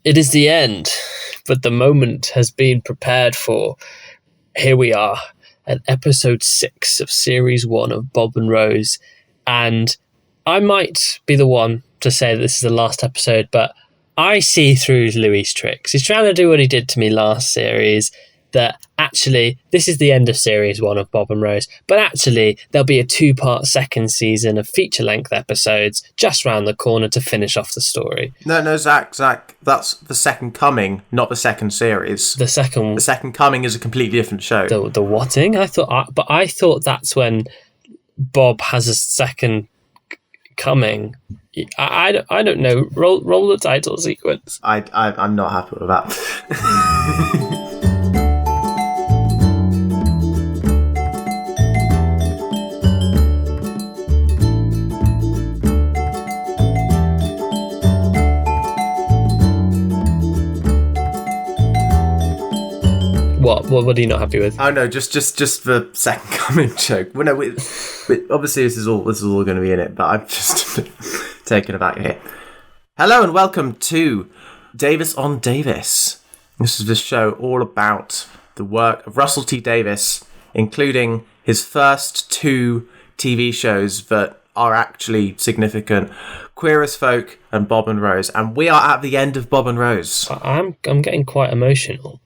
It is the end, but the moment has been prepared for. Here we are at episode 6 of series 1 of Bob and Rose. And I might be the one to say that this is the last episode, but I see through Louis' tricks. He's trying to do what he did to me last series, that actually this is the end of series 1 of Bob and Rose, but actually there'll be a 2-part second season of feature-length episodes just round the corner to finish off the story. No, Zac, that's the second coming, not the second series. The second coming is a completely different show. The whatting? I thought that's when Bob has a second coming. I don't know. Roll the title sequence. I'm not happy with that. What are you not happy with? Oh no, just the second coming joke. Well, no, obviously this is all going to be in it, but I'm just taken aback here. Hello and welcome to Davis on Davis. This is the show all about the work of Russell T Davies, including his first 2 TV shows that are actually significant, Queer as Folk and Bob and Rose. And we are at the end of Bob and Rose. I'm getting quite emotional.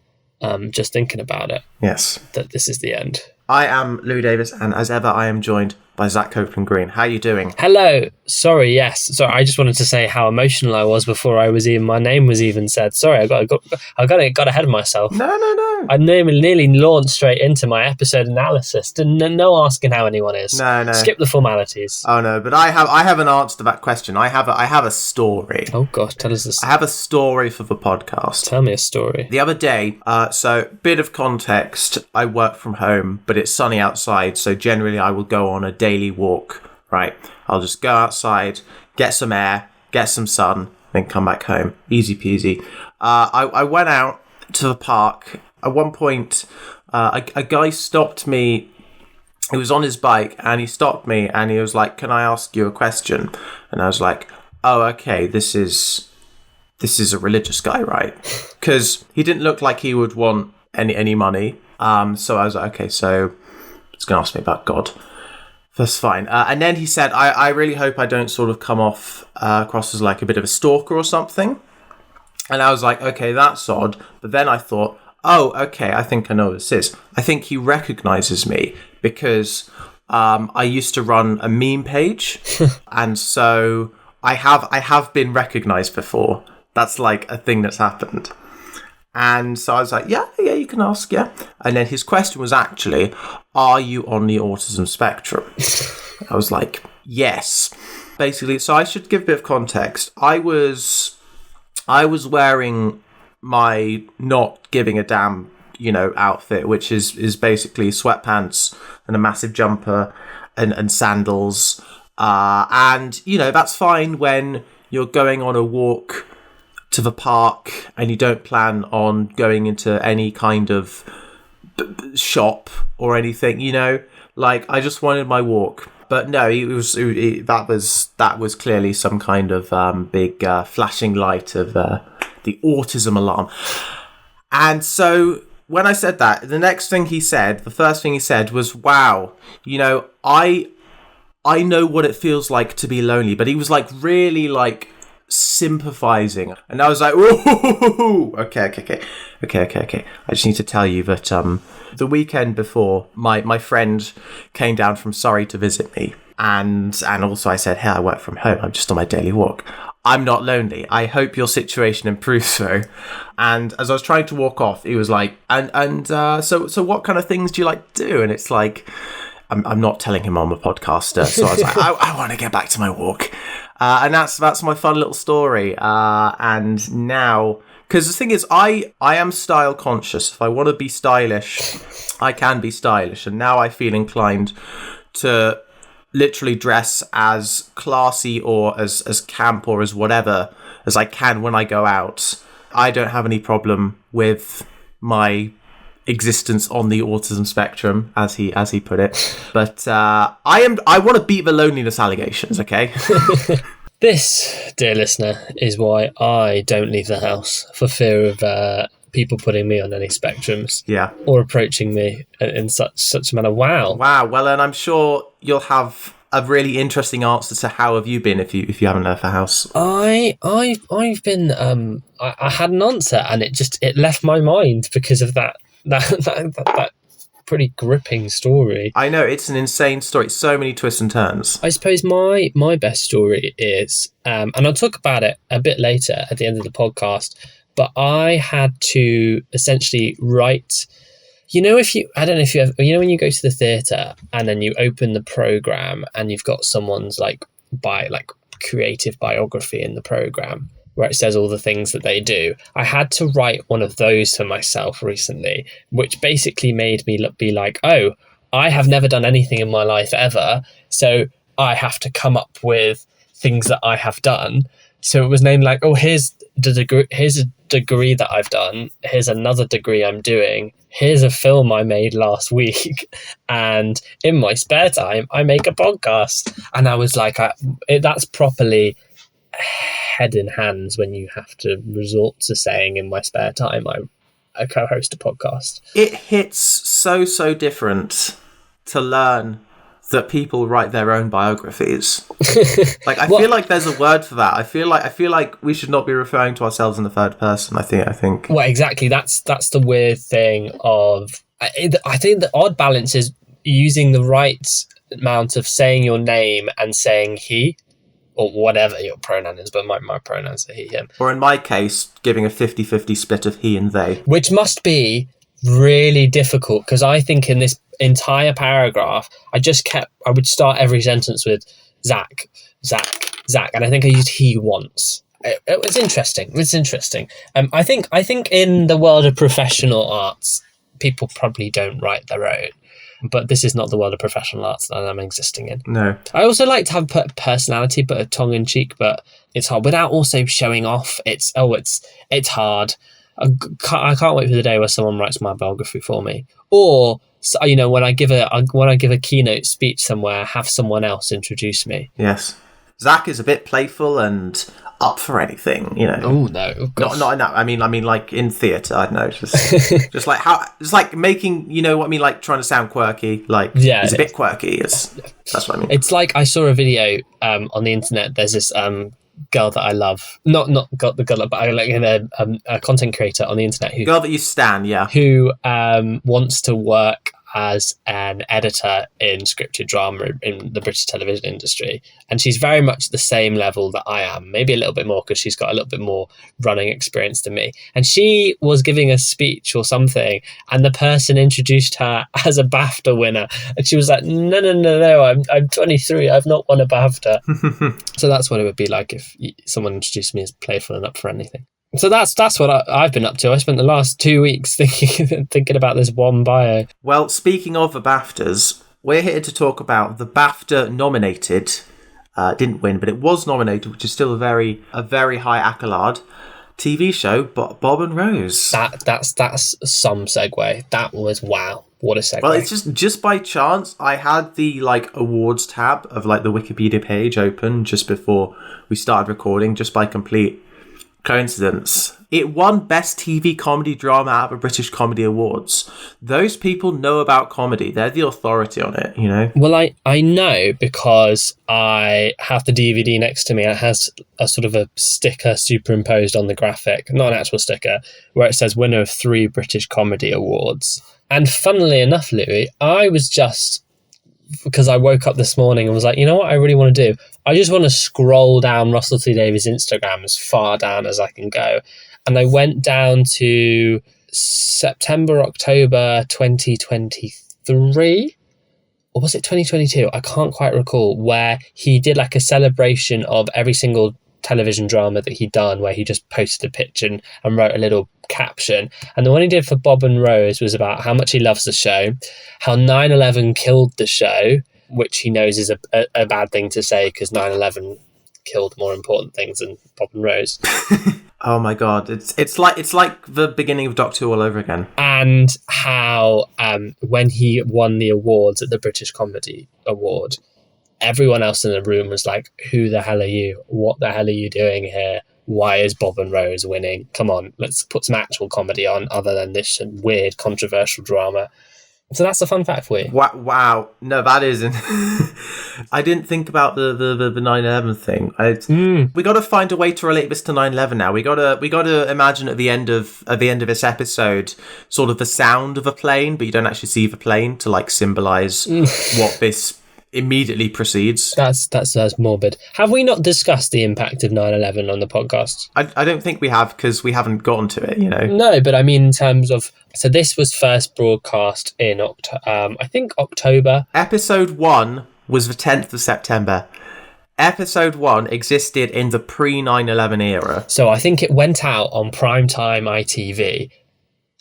Just thinking about it. Yes. That this is the end. I am Louis Davis, and as ever, I am joined by Zac Copeland Green. How are you doing? Hello. Sorry, yes. Sorry, I just wanted to say how emotional I was before my name was even said. Sorry, I got ahead of myself. No. I nearly launched straight into my episode analysis. No asking how anyone is. No. Skip the formalities. Oh no, but I have an answer to that question. I have a story. Oh gosh, tell us this. I have a story for the podcast. Tell me a story. The other day, so bit of context, I work from home, but it's sunny outside, so generally I will go on a daily walk, right? I'll just go outside, get some air, get some sun, then come back home. Easy peasy. I went out to the park. At one point, a guy stopped me. He was on his bike and he stopped me and he was like, "Can I ask you a question?" And I was like, "Oh, okay, this is a religious guy, right?" Because he didn't look like he would want any money. So I was like, "Okay, so he's going to ask me about God. That's fine." And then he said, I really hope I don't sort of come off across as like a bit of a stalker or something." And I was like, okay, that's odd. But then I thought, oh, okay, I think I know what this is. I think he recognises me because I used to run a meme page. And so I have been recognised before. That's like a thing that's happened. And so I was like, yeah, you can ask, yeah. And then his question was actually, are you on the autism spectrum? I was like, yes. Basically, so I should give a bit of context. I was wearing my not giving a damn, outfit, which is basically sweatpants and a massive jumper and sandals. And, that's fine when you're going on a walk to the park and you don't plan on going into any kind of shop or anything, like I just wanted my walk. But no, that was clearly some kind of big flashing light of the autism alarm. And so when I said that, the first thing he said was, "Wow, I know what it feels like to be lonely." But he was like really like sympathizing, and I was like, "Ooh, okay. I just need to tell you that the weekend before, my friend came down from Surrey to visit me, and also I said, hey, I work from home. I'm just on my daily walk. I'm not lonely. I hope your situation improves though." And as I was trying to walk off, he was like, so what kind of things do you like to do? And it's like, I'm not telling him I'm a podcaster, so I was like, I want to get back to my walk. And that's my fun little story. And now, because the thing is, I am style conscious. If I want to be stylish, I can be stylish. And now I feel inclined to literally dress as classy or as camp or as whatever as I can when I go out. I don't have any problem with my existence on the autism spectrum, as he put it. But I want to beat the loneliness allegations, okay? This, dear listener, is why I don't leave the house, for fear of people putting me on any spectrums. Yeah. Or approaching me in such a manner. Wow. Well, and I'm sure you'll have a really interesting answer to how have you been if you haven't left the house. I've been I had an answer, and it left my mind because of that pretty gripping story. I know, it's an insane story. So many twists and turns. I suppose my best story is, and I'll talk about it a bit later at the end of the podcast, but I had to essentially write, I don't know if you ever, when you go to the theatre and then you open the programme and you've got someone's creative biography in the programme, where it says all the things that they do. I had to write one of those for myself recently, which basically made me be like, oh, I have never done anything in my life ever, so I have to come up with things that I have done. So it was named like, oh, here's a degree that I've done, here's another degree I'm doing, here's a film I made last week, and in my spare time I make a podcast. And I was like, that's properly head in hands when you have to resort to saying in my spare time I co-host a podcast. It hits so different to learn that people write their own biographies. I feel like there's a word for that. I feel like we should not be referring to ourselves in the third person. I think. Well, exactly. That's the weird thing of. I think the odd balance is using the right amount of saying your name and saying he, or whatever your pronoun is, but my pronouns are he, him. Or in my case, giving a 50-50 split of he and they. Which must be really difficult, because I think in this entire paragraph, I would start every sentence with Zac, and I think I used he once. It was interesting. It's interesting. I think in the world of professional arts, people probably don't write their own. But this is not the world of professional arts that I'm existing in. No. I also like to have personality, but a tongue in cheek. But it's hard without also showing off. It's hard. I can't wait for the day where someone writes my biography for me, or when I give a keynote speech somewhere, have someone else introduce me. Yes, Zac is a bit playful and up for anything, Oh no, not I mean like in theatre. I don't know, just like making what I mean, like trying to sound quirky. Like he's a bit quirky. That's what I mean. It's like I saw a video on the internet. There's this girl that I love, not got the girl, but I like a content creator on the internet girl that you stan, who wants to work as an editor in scripted drama in the British television industry, and she's very much the same level that I am, maybe a little bit more, because she's got a little bit more running experience than me. And she was giving a speech or something, and the person introduced her as a BAFTA winner, and she was like, no, I'm 23, I've not won a BAFTA. So that's what it would be like if someone introduced me as playful and up for anything. So that's what I've been up to. I spent the last 2 weeks thinking about this one bio. Well, speaking of the BAFTAs, we're here to talk about the BAFTA nominated, didn't win, but it was nominated, which is still a very high accolade, TV show, Bob and Rose. That's some segue. That was wow. What a segue. Well, it's just by chance I had the awards tab of the Wikipedia page open just before we started recording, just by complete coincidence. It won Best TV Comedy Drama at the British Comedy Awards. Those people know about comedy. They're the authority on it, Well, I know because I have the DVD next to me. It has a sort of a sticker superimposed on the graphic, not an actual sticker, where it says winner of 3 British Comedy Awards. And funnily enough, Louis, I was just, because I woke up this morning and was like, you know what I really want to do? I just want to scroll down Russell T Davies' Instagram as far down as I can go. And I went down to September, October 2023, or was it 2022? I can't quite recall, where he did a celebration of every single television drama that he'd done, where he just posted a picture and wrote a little caption. And the one he did for Bob and Rose was about how much he loves the show, how 9/11 killed the show, which he knows is a bad thing to say because 9/11 killed more important things than Bob and Rose. Oh my god, it's like the beginning of Doctor Who all over again. And how when he won the awards at the British Comedy Award, everyone else in the room was like, who the hell are you? What the hell are you doing here? Why is Bob and Rose winning? Come on, let's put some actual comedy on other than this weird, controversial drama. So that's a fun fact for you. Wow. No, that isn't. I didn't think about the 9/11 thing. We got to find a way to relate this to 9/11 now. We got to imagine at the end of this episode, sort of the sound of a plane, but you don't actually see the plane to like symbolize what this immediately precedes. That's morbid. Have we not discussed the impact of 9/11 on the podcast? I don't think we have, because we haven't gotten to it, No, but I mean in terms of, so this was first broadcast in I think October. Episode 1 was the 10th of September. Episode 1 existed in the pre-9/11 era. So I think it went out on primetime ITV,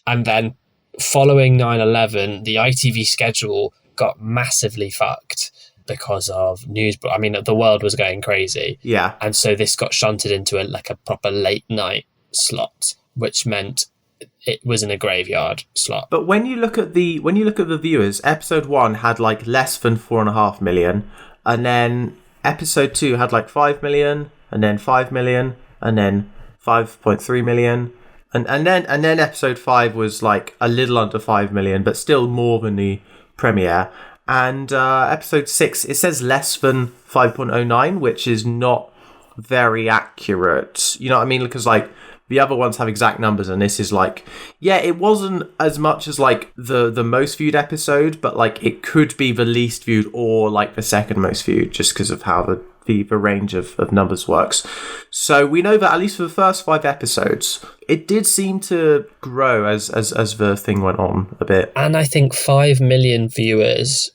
and then following 9/11, the ITV schedule got massively fucked because of news. I mean, the world was going crazy. Yeah. And so this got shunted into a proper late night slot, which meant it was in a graveyard slot. But when you look at the viewers, episode 1 had like less than 4.5 million, and then episode 2 had like 5 million, and then 5 million, and then 5.3 million. And then episode 5 was like a little under 5 million, but still more than the premiere. And episode 6, it says less than 5.09, which is not very accurate. You know what I mean? Because like the other ones have exact numbers, and this is like, yeah, it wasn't as much as like the most viewed episode, but like it could be the least viewed or like the second most viewed, just because of how the range of numbers works. So we know that at least for the first 5 episodes, it did seem to grow as the thing went on a bit. And I think 5 million viewers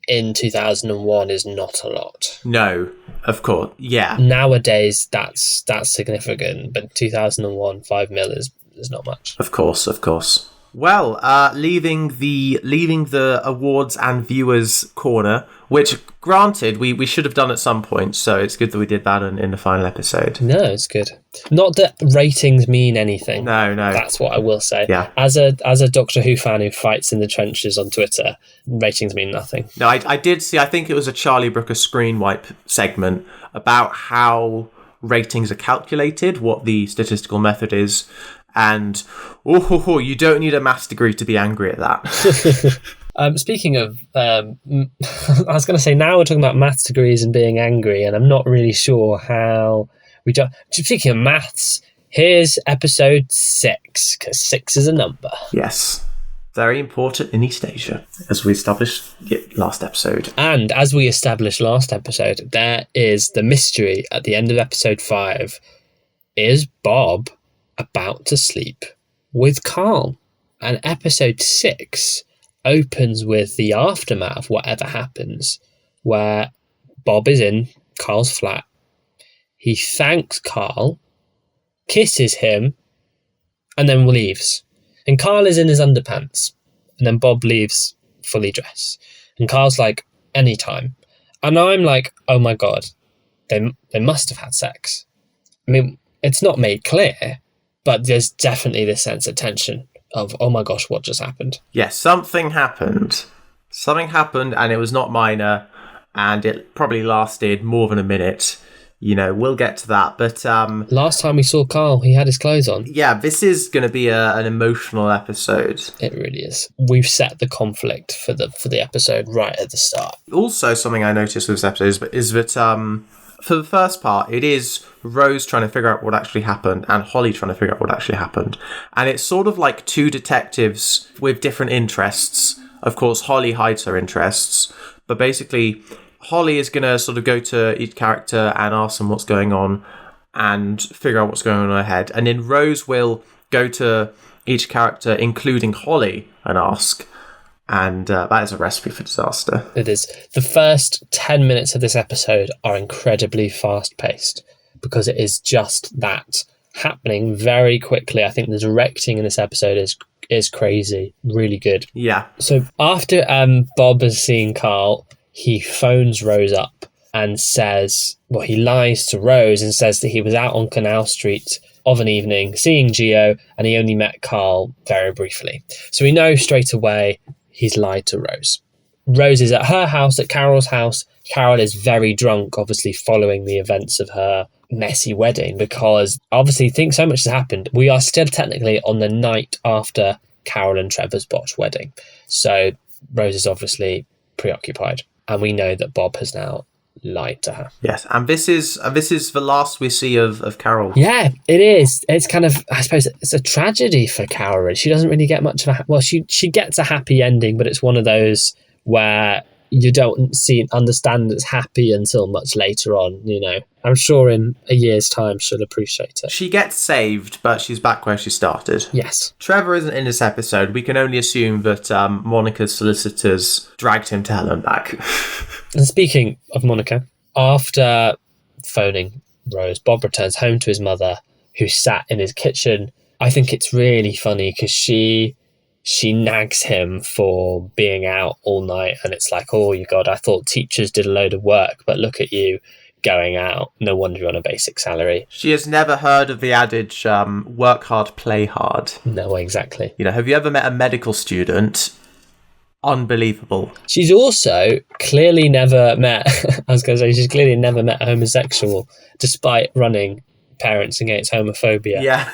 in 2001 is not a lot. No, of course, yeah. Nowadays, that's significant, but 2001, 5 mil is not much. Of course. Well, leaving the awards and viewers corner, which granted we should have done at some point, so it's good that we did that in the final episode. No, it's good. Not that ratings mean anything. No. That's what I will say. Yeah. As a Doctor Who fan who fights in the trenches on Twitter, ratings mean nothing. No, I did see, I think it was a Charlie Brooker screen wipe segment about how ratings are calculated, what the statistical method is. And you don't need a maths degree to be angry at that. Speaking of, I was going to say, now we're talking about maths degrees and being angry, and I'm not really sure how we do. Speaking of maths, here's episode 6, because 6 is a number. Yes. Very important in East Asia, as we established last episode. And as we established last episode, there is the mystery at the end of episode 5. Is Bob about to sleep with Carl? And episode 6 opens with the aftermath, whatever happens, where Bob is in Carl's flat. He thanks Carl, kisses him, and then leaves. And Carl is in his underpants. And then Bob leaves fully dressed. And Carl's like, anytime. And I'm like, oh my God, they must have had sex. I mean, it's not made clear, but there's definitely this sense of tension of, oh my gosh, what just happened? Yes, something happened. Something happened, and it was not minor, and it probably lasted more than a minute. We'll get to that. But last time we saw Carl, he had his clothes on. Yeah, this is going to be an emotional episode. It really is. We've set the conflict for the episode right at the start. Also, something I noticed with this episode is that for the first part, it is Rose trying to figure out what actually happened and Holly trying to figure out what actually happened. And it's sort of like two detectives with different interests. Of course, Holly hides her interests, but basically Holly is going to sort of go to each character and ask them what's going on and figure out what's going on in her head. And then Rose will go to each character, including Holly, and ask. And that is a recipe for disaster. It is. The first 10 minutes of this episode are incredibly fast-paced because it is just that happening very quickly. I think the directing in this episode is crazy. Really good. Yeah. So after Bob has seen Carl, he phones Rose up and says, well, he lies to Rose and says that he was out on Canal Street of an evening seeing Geo and he only met Carl very briefly. So we know straight away he's lied to Rose. Rose is at her house, at Carol's house. Carol is very drunk, obviously following the events of her messy wedding, because obviously so much has happened. We are still technically on the night after Carol and Trevor's botched wedding. So Rose is obviously preoccupied, and we know that Bob has now lied to her. Yes, and this is the last we see of Carol. Yeah, it is. It's kind of, I suppose, it's a tragedy for Carol. She doesn't really get much of she gets a happy ending, but it's one of those where you don't understand it's happy until much later on, you know. I'm sure in a year's time she'll appreciate it. She gets saved, but she's back where she started. Yes. Trevor isn't in this episode. We can only assume that Monica's solicitors dragged him to hell and back. And speaking of Monica, after phoning Rose, Bob returns home to his mother, who sat in his kitchen. I think it's really funny because she nags him for being out all night, and it's like, oh, you God, I thought teachers did a load of work, but look at you going out. No wonder you're on a basic salary. She has never heard of the adage, work hard, play hard. No, exactly. You know, have you ever met a medical student? Unbelievable. She's also clearly never met, she's clearly never met a homosexual, despite running Parents Against Homophobia. Yeah.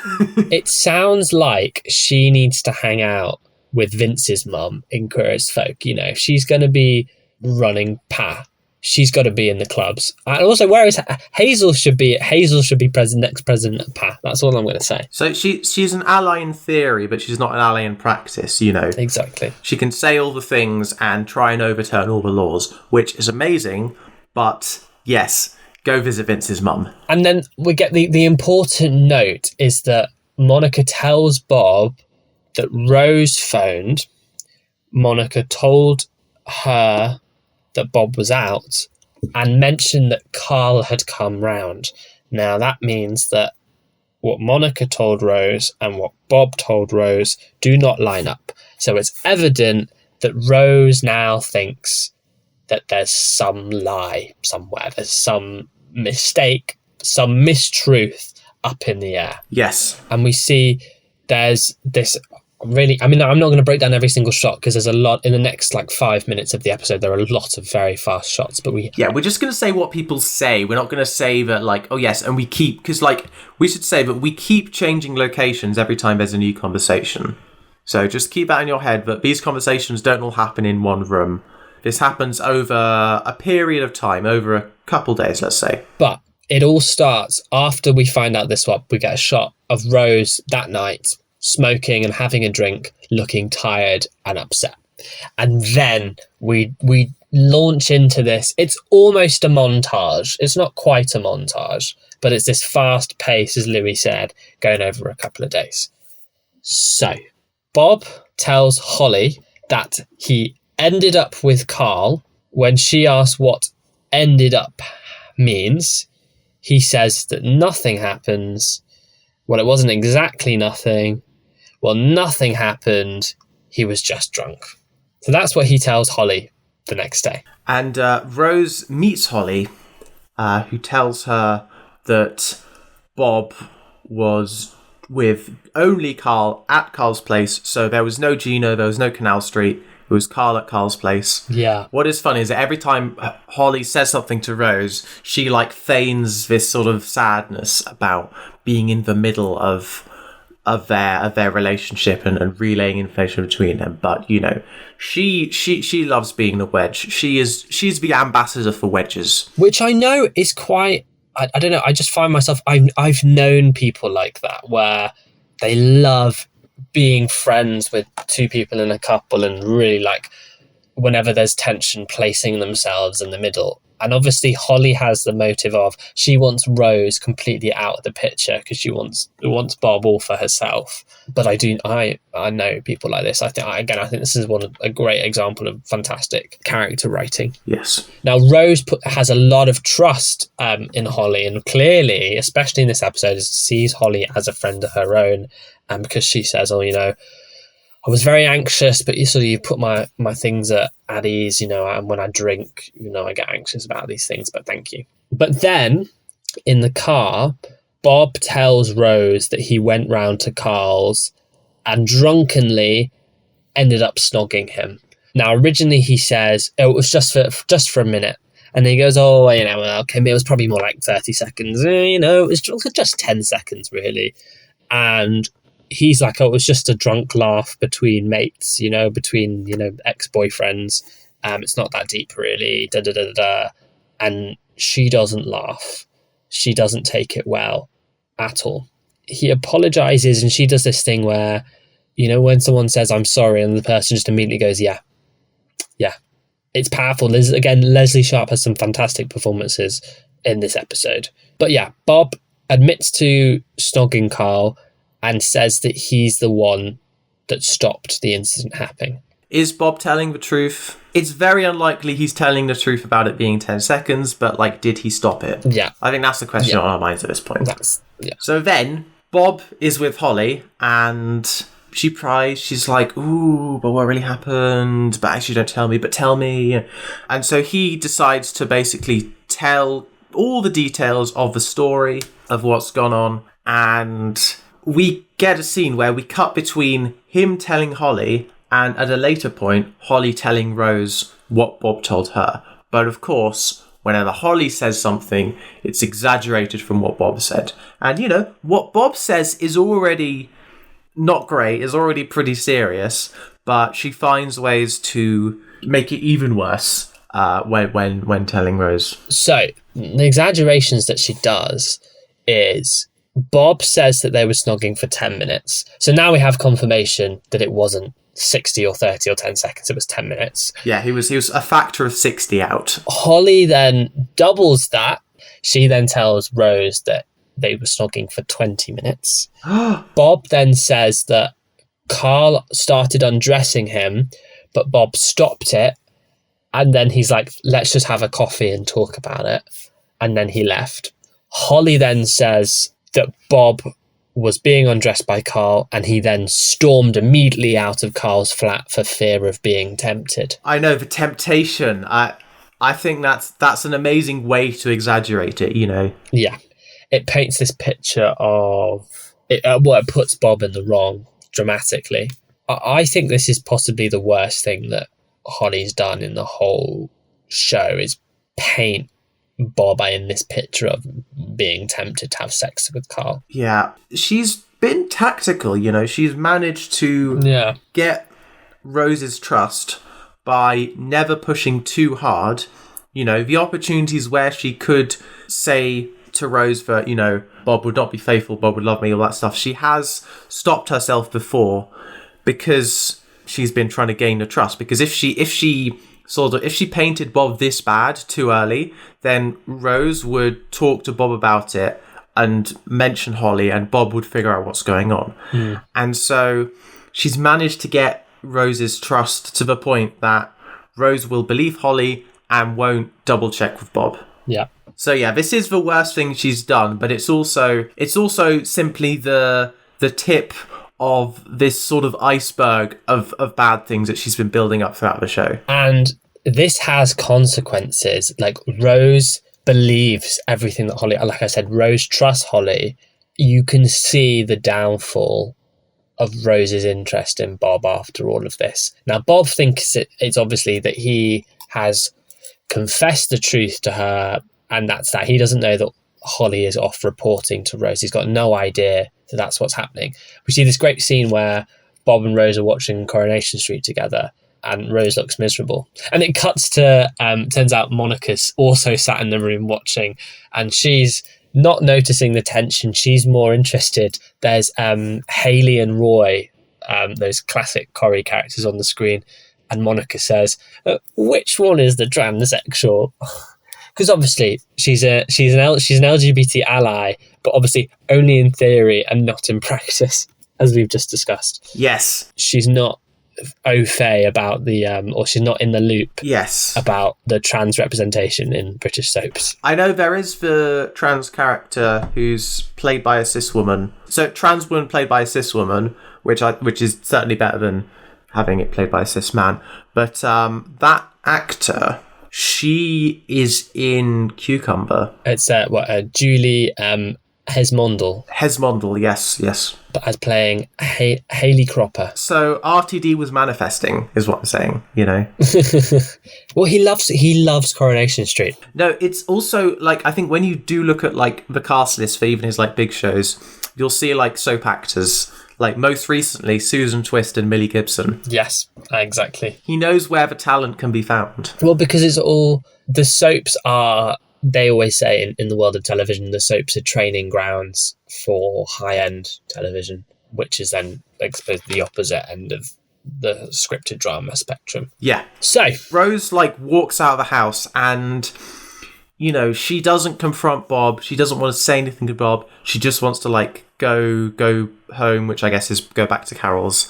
It sounds like she needs to hang out with Vince's mum in Queer as Folk. You know, if she's going to be running PA, she's got to be in the clubs. And also, where is Hazel? Should be next president of PA. That's all I'm going to say. So she's an ally in theory, but she's not an ally in practice, you know. Exactly. She can say all the things and try and overturn all the laws, which is amazing, but yes, go visit Vince's mum. And then we get the important note is that Monica tells Bob that Rose phoned. Monica told her that Bob was out and mentioned that Carl had come round. Now that means that what Monica told Rose and what Bob told Rose do not line up. So it's evident that Rose now thinks that there's some lie somewhere. There's some mistake, some mistruth up in the air. Yes. And we see there's this really, I mean, I'm not going to break down every single shot because there's a lot in the next 5 minutes of the episode. There are a lot of very fast shots, but we're just going to say what people say. We're not going to say that oh yes, and we keep, because we should say that we keep changing locations every time there's a new conversation. So just keep that in your head that these conversations don't all happen in one room. This happens over a period of time, over a couple days, let's say. But it all starts after we find out this swap. We get a shot of Rose that night, smoking and having a drink, looking tired and upset. And then we launch into this. It's almost a montage. It's not quite a montage, but it's this fast pace, as Louis said, going over a couple of days. So Bob tells Holly that he ended up with Carl. When she asks what ended up means, he says that nothing happens. Well, it wasn't exactly nothing. Well, nothing happened. He was just drunk. So that's what he tells Holly the next day. And Rose meets Holly, who tells her that Bob was with only Carl at Carl's place. So there was no Gino, there was no Canal Street. It was Carl at Carl's place. Yeah. What is funny is that every time Holly says something to Rose, she feigns this sort of sadness about being in the middle of their relationship and relaying information between them. But you know, she loves being the wedge. She's the ambassador for wedges, which I know is quite. I don't know. I just find myself. I've known people like that where they love being friends with two people in a couple and really whenever there's tension, placing themselves in the middle. And obviously Holly has the motive of she wants Rose completely out of the picture because she wants Bob all for herself. But I know people like this. I think this is a great example of fantastic character writing. Yes. Now Rose has a lot of trust in Holly, and clearly, especially in this episode, sees Holly as a friend of her own. And because she says, oh, you know, I was very anxious, but you put my things at ease, you know, and when I drink, you know, I get anxious about these things, but thank you. But then in the car, Bob tells Rose that he went round to Carl's and drunkenly ended up snogging him. Now, originally he says, it was just for a minute. And he goes, oh, okay, it was probably more like 30 seconds. It was just 10 seconds, really. And he's like, oh, it was just a drunk laugh between mates, between, ex-boyfriends. It's not that deep, really. Da da da da. And she doesn't laugh. She doesn't take it well at all. He apologizes, and she does this thing where, when someone says, I'm sorry, and the person just immediately goes, yeah. It's powerful. Leslie Sharp has some fantastic performances in this episode. But yeah, Bob admits to snogging Carl and says that he's the one that stopped the incident happening. Is Bob telling the truth? It's very unlikely he's telling the truth about it being 10 seconds, but did he stop it? Yeah. I think that's the question on our minds at this point. Yeah. So then Bob is with Holly, and she cries. She's like, ooh, but what really happened? But actually don't tell me, but tell me. And so he decides to basically tell all the details of the story of what's gone on. And we get a scene where we cut between him telling Holly and at a later point, Holly telling Rose what Bob told her. But of course, whenever Holly says something, it's exaggerated from what Bob said. And, what Bob says is already not great, is already pretty serious, but she finds ways to make it even worse when telling Rose. So, the exaggerations that she does is Bob says that they were snogging for 10 minutes. So now we have confirmation that it wasn't 60 or 30 or 10 seconds, it was 10 minutes. Yeah, he was a factor of 60 out. Holly then doubles that. She then tells Rose that they were snogging for 20 minutes. Bob then says that Carl started undressing him, but Bob stopped it. And then he's like, let's just have a coffee and talk about it. And then he left. Holly then says that Bob was being undressed by Carl, and he then stormed immediately out of Carl's flat for fear of being tempted. I know, the temptation. I think that's an amazing way to exaggerate it, Yeah. It paints this picture of it. It puts Bob in the wrong dramatically. I think this is possibly the worst thing that Holly's done in the whole show, is paint Bob in this picture of being tempted to have sex with Carl. Yeah, she's been tactical, She's managed to get Rose's trust by never pushing too hard. The opportunities where she could say to Rose that, Bob would not be faithful, Bob would love me, all that stuff. She has stopped herself before because she's been trying to gain the trust. Because if she painted Bob this bad too early, then Rose would talk to Bob about it and mention Holly, and Bob would figure out what's going on. And so she's managed to get Rose's trust to the point that Rose will believe Holly and won't double check with Bob. Yeah. So yeah, this is the worst thing she's done, but it's also simply the tip of this sort of iceberg of bad things that she's been building up throughout the show. And this has consequences. Like, Rose believes everything that Holly, like I said, Rose trusts Holly. You can see the downfall of Rose's interest in Bob after all of this. Now, Bob thinks it's obviously that he has confessed the truth to her, and that's that. He doesn't know that Holly is off reporting to Rose. He's got no idea that that's what's happening. We see this great scene where Bob and Rose are watching Coronation Street together, and Rose looks miserable. And it cuts to, turns out Monica's also sat in the room watching, and she's not noticing the tension. She's more interested. There's Haley and Roy, those classic Corrie characters on the screen, and Monica says, which one is the transsexual? Because obviously she's an LGBT ally, but obviously only in theory and not in practice, as we've just discussed. Yes. She's not au fait about or she's not in the loop. Yes. About the trans representation in British soaps. I know there is the trans character who's played by a cis woman. So trans woman played by a cis woman, which is certainly better than having it played by a cis man. But that actor, she is in Cucumber. It's Julie Hesmondel, yes. but as playing Haley Cropper. So RTD was manifesting, is what I'm saying, you know. Well, he loves Coronation Street. No, it's also, like, I think when you do look at, like, the cast list for even his, like, big shows, you'll see, like, soap actors. Like, most recently, Susan Twist and Millie Gibson. Yes, exactly. He knows where the talent can be found. Well, because it's all... The soaps are... They always say in the world of television, the soaps are training grounds for high-end television, which is then, I suppose, the opposite end of the scripted drama spectrum. Yeah. So... Rose, like, walks out of the house and, you know, she doesn't confront Bob. She doesn't want to say anything to Bob. She just wants to, like, go home, which I guess is go back to Carol's.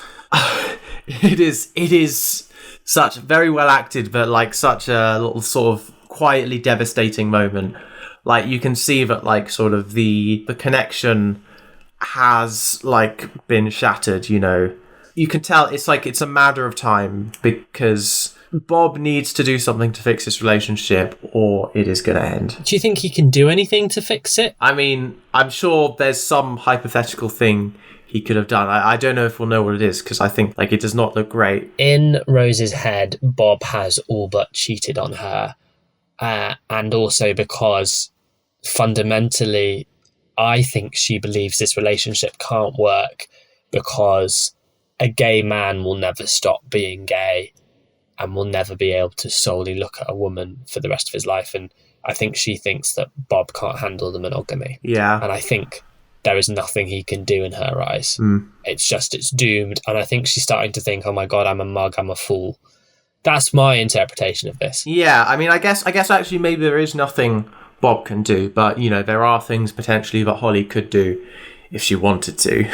It is such very well acted, but, like, such a little sort of quietly devastating moment. Like, you can see that, like, sort of the connection has, like, been shattered, you know. You can tell it's like it's a matter of time because Bob needs to do something to fix this relationship or it is going to end. Do you think he can do anything to fix it? I mean, I'm sure there's some hypothetical thing he could have done. I don't know if we'll know what it is because I think, like, it does not look great. In Rose's head, Bob has all but cheated on her. And also because fundamentally, I think she believes this relationship can't work because a gay man will never stop being gay and will never be able to solely look at a woman for the rest of his life. And I think she thinks that Bob can't handle the monogamy. Yeah. And I think there is nothing he can do in her eyes. It's doomed. And I think she's starting to think, oh my God, I'm a mug, I'm a fool. That's my interpretation of this. Yeah, I mean, I guess actually maybe there is nothing Bob can do, but, you know, there are things potentially that Holly could do if she wanted to.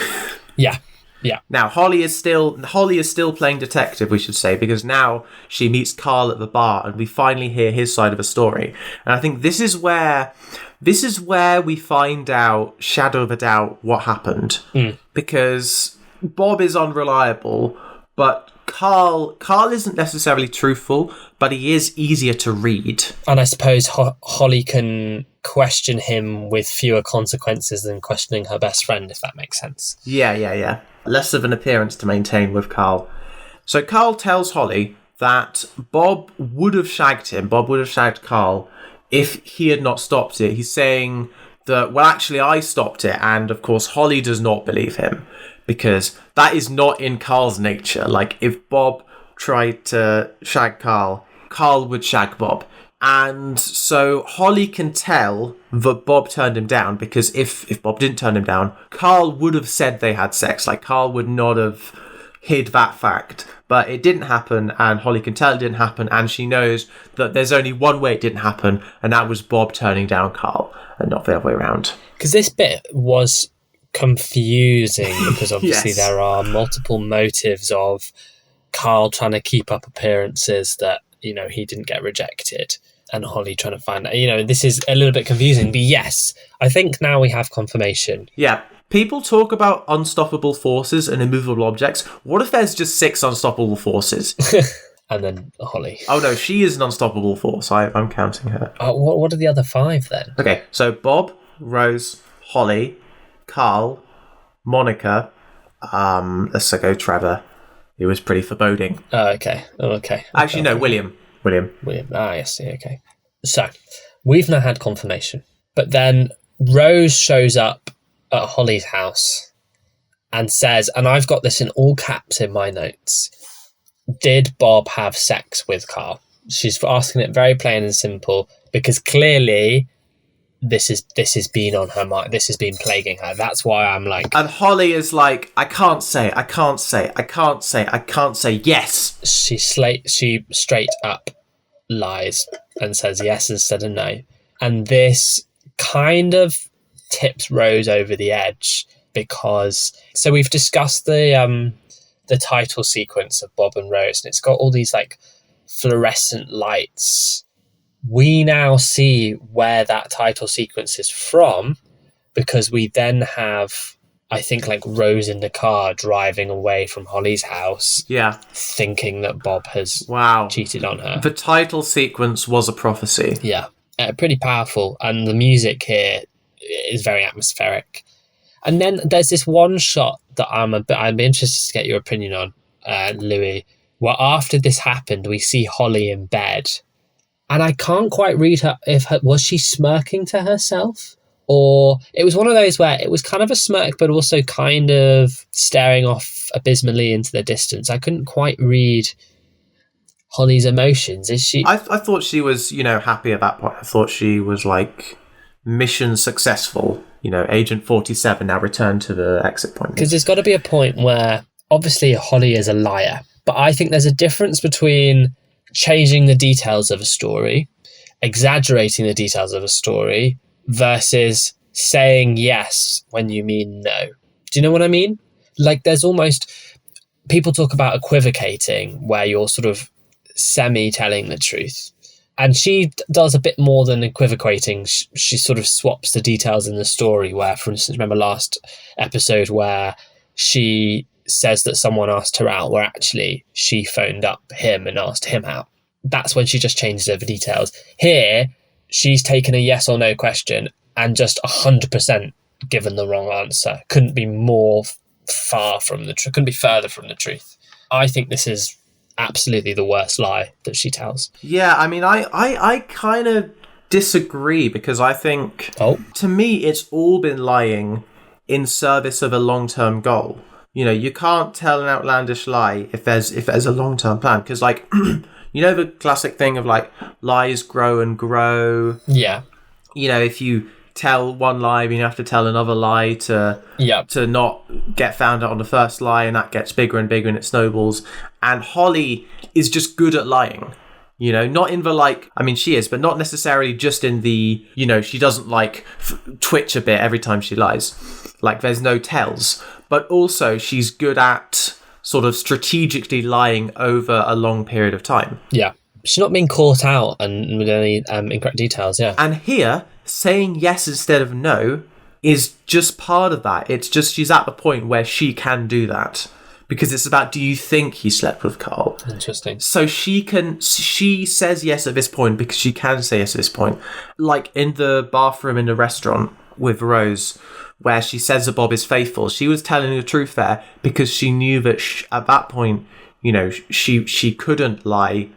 Yeah. Now, Holly is still playing detective, we should say, because now she meets Carl at the bar and we finally hear his side of the story. And I think this is where we find out, shadow of a doubt, what happened. Because Bob is unreliable, but Carl isn't necessarily truthful, but he is easier to read. And I suppose Holly can question him with fewer consequences than questioning her best friend, if that makes sense. Yeah. Less of an appearance to maintain with Carl. So Carl tells Holly that Bob would have shagged Carl if he had not stopped it. He's saying that, well, actually, I stopped it. And, of course, Holly does not believe him because that is not in Carl's nature. Like, if Bob tried to shag Carl would shag Bob. And so Holly can tell that Bob turned him down because if Bob didn't turn him down, Carl would have said they had sex. Like, Carl would not have hid that fact. But it didn't happen, and Holly can tell it didn't happen, and she knows that there's only one way it didn't happen, and that was Bob turning down Carl, and not the other way around. Because this bit was confusing because obviously Yes. There are multiple motives of Carl trying to keep up appearances that, you know, he didn't get rejected, and Holly trying to find out. You know, this is a little bit confusing, but yes, I think now we have confirmation. Yeah. People talk about unstoppable forces and immovable objects. What if there's just 6 unstoppable forces? And then Holly. Oh no, she is an unstoppable force. I'm counting her. What are the other 5 then? Okay, so Bob, Rose, Holly, Carl, Monica, let's go Trevor. He was pretty foreboding. Okay. Actually, no, William. I see, okay. So, we've now had confirmation. But then Rose shows up at Holly's house and says, and I've got this in all caps in my notes, did Bob have sex with Carl? She's asking it very plain and simple because clearly this has been on her mind. This has been plaguing her. That's why I'm like... And Holly is like, I can't say yes. She straight up lies and says yes instead of no. And this kind of tips Rose over the edge because... So we've discussed the title sequence of Bob and Rose, and it's got all these like fluorescent lights. We now see where that title sequence is from because we then have, I think, like Rose in the car driving away from Holly's house. Yeah. Thinking that Bob has cheated on her. The title sequence was a prophecy. Yeah. Pretty powerful. And the music here is very atmospheric. And then there's this one shot that I'd be interested to get your opinion on, Louis, where after this happened, we see Holly in bed. And I can't quite read her, was she smirking to herself? Or it was one of those where it was kind of a smirk, but also kind of staring off abysmally into the distance. I couldn't quite read Holly's emotions. Is she? I thought she was, happy at that point. I thought she was like, mission successful. Agent 47 now returned to the exit point. Because there's got to be a point where, obviously, Holly is a liar. But I think there's a difference between changing the details of a story, exaggerating the details of a story, versus saying yes when you mean no. Do you know what I mean? Like, there's almost... People talk about equivocating, where you're sort of semi-telling the truth. And she does a bit more than equivocating. She sort of swaps the details in the story where, for instance, remember last episode where she says that someone asked her out, where actually she phoned up him and asked him out. That's when she just changes over details. Here, she's taken a yes or no question and just 100% given the wrong answer. Couldn't be more far from the truth. Couldn't be further from the truth. I think this is absolutely the worst lie that she tells. Yeah, I mean, I kind of disagree, because I think, to me, it's all been lying in service of a long-term goal. You can't tell an outlandish lie if there's a long-term plan, because, like, the classic thing of, like, lies grow and grow. Yeah. If you tell one lie, you have to tell another lie to not get found out on the first lie, and that gets bigger and bigger and it snowballs. And Holly is just good at lying. Not in the, like, I mean, she is, but not necessarily just in the, she doesn't, like, twitch a bit every time she lies. Like, there's no tells. But also, she's good at sort of strategically lying over a long period of time. Yeah. She's not being caught out and with any incorrect details, yeah. And here, saying yes instead of no is just part of that. It's just she's at the point where she can do that. Because it's about, do you think he slept with Carl? Interesting. So she says yes at this point because she can say yes at this point. Like in the bathroom in the restaurant with Rose, where she says that Bob is faithful. She was telling the truth there because she knew that at that point, she couldn't lie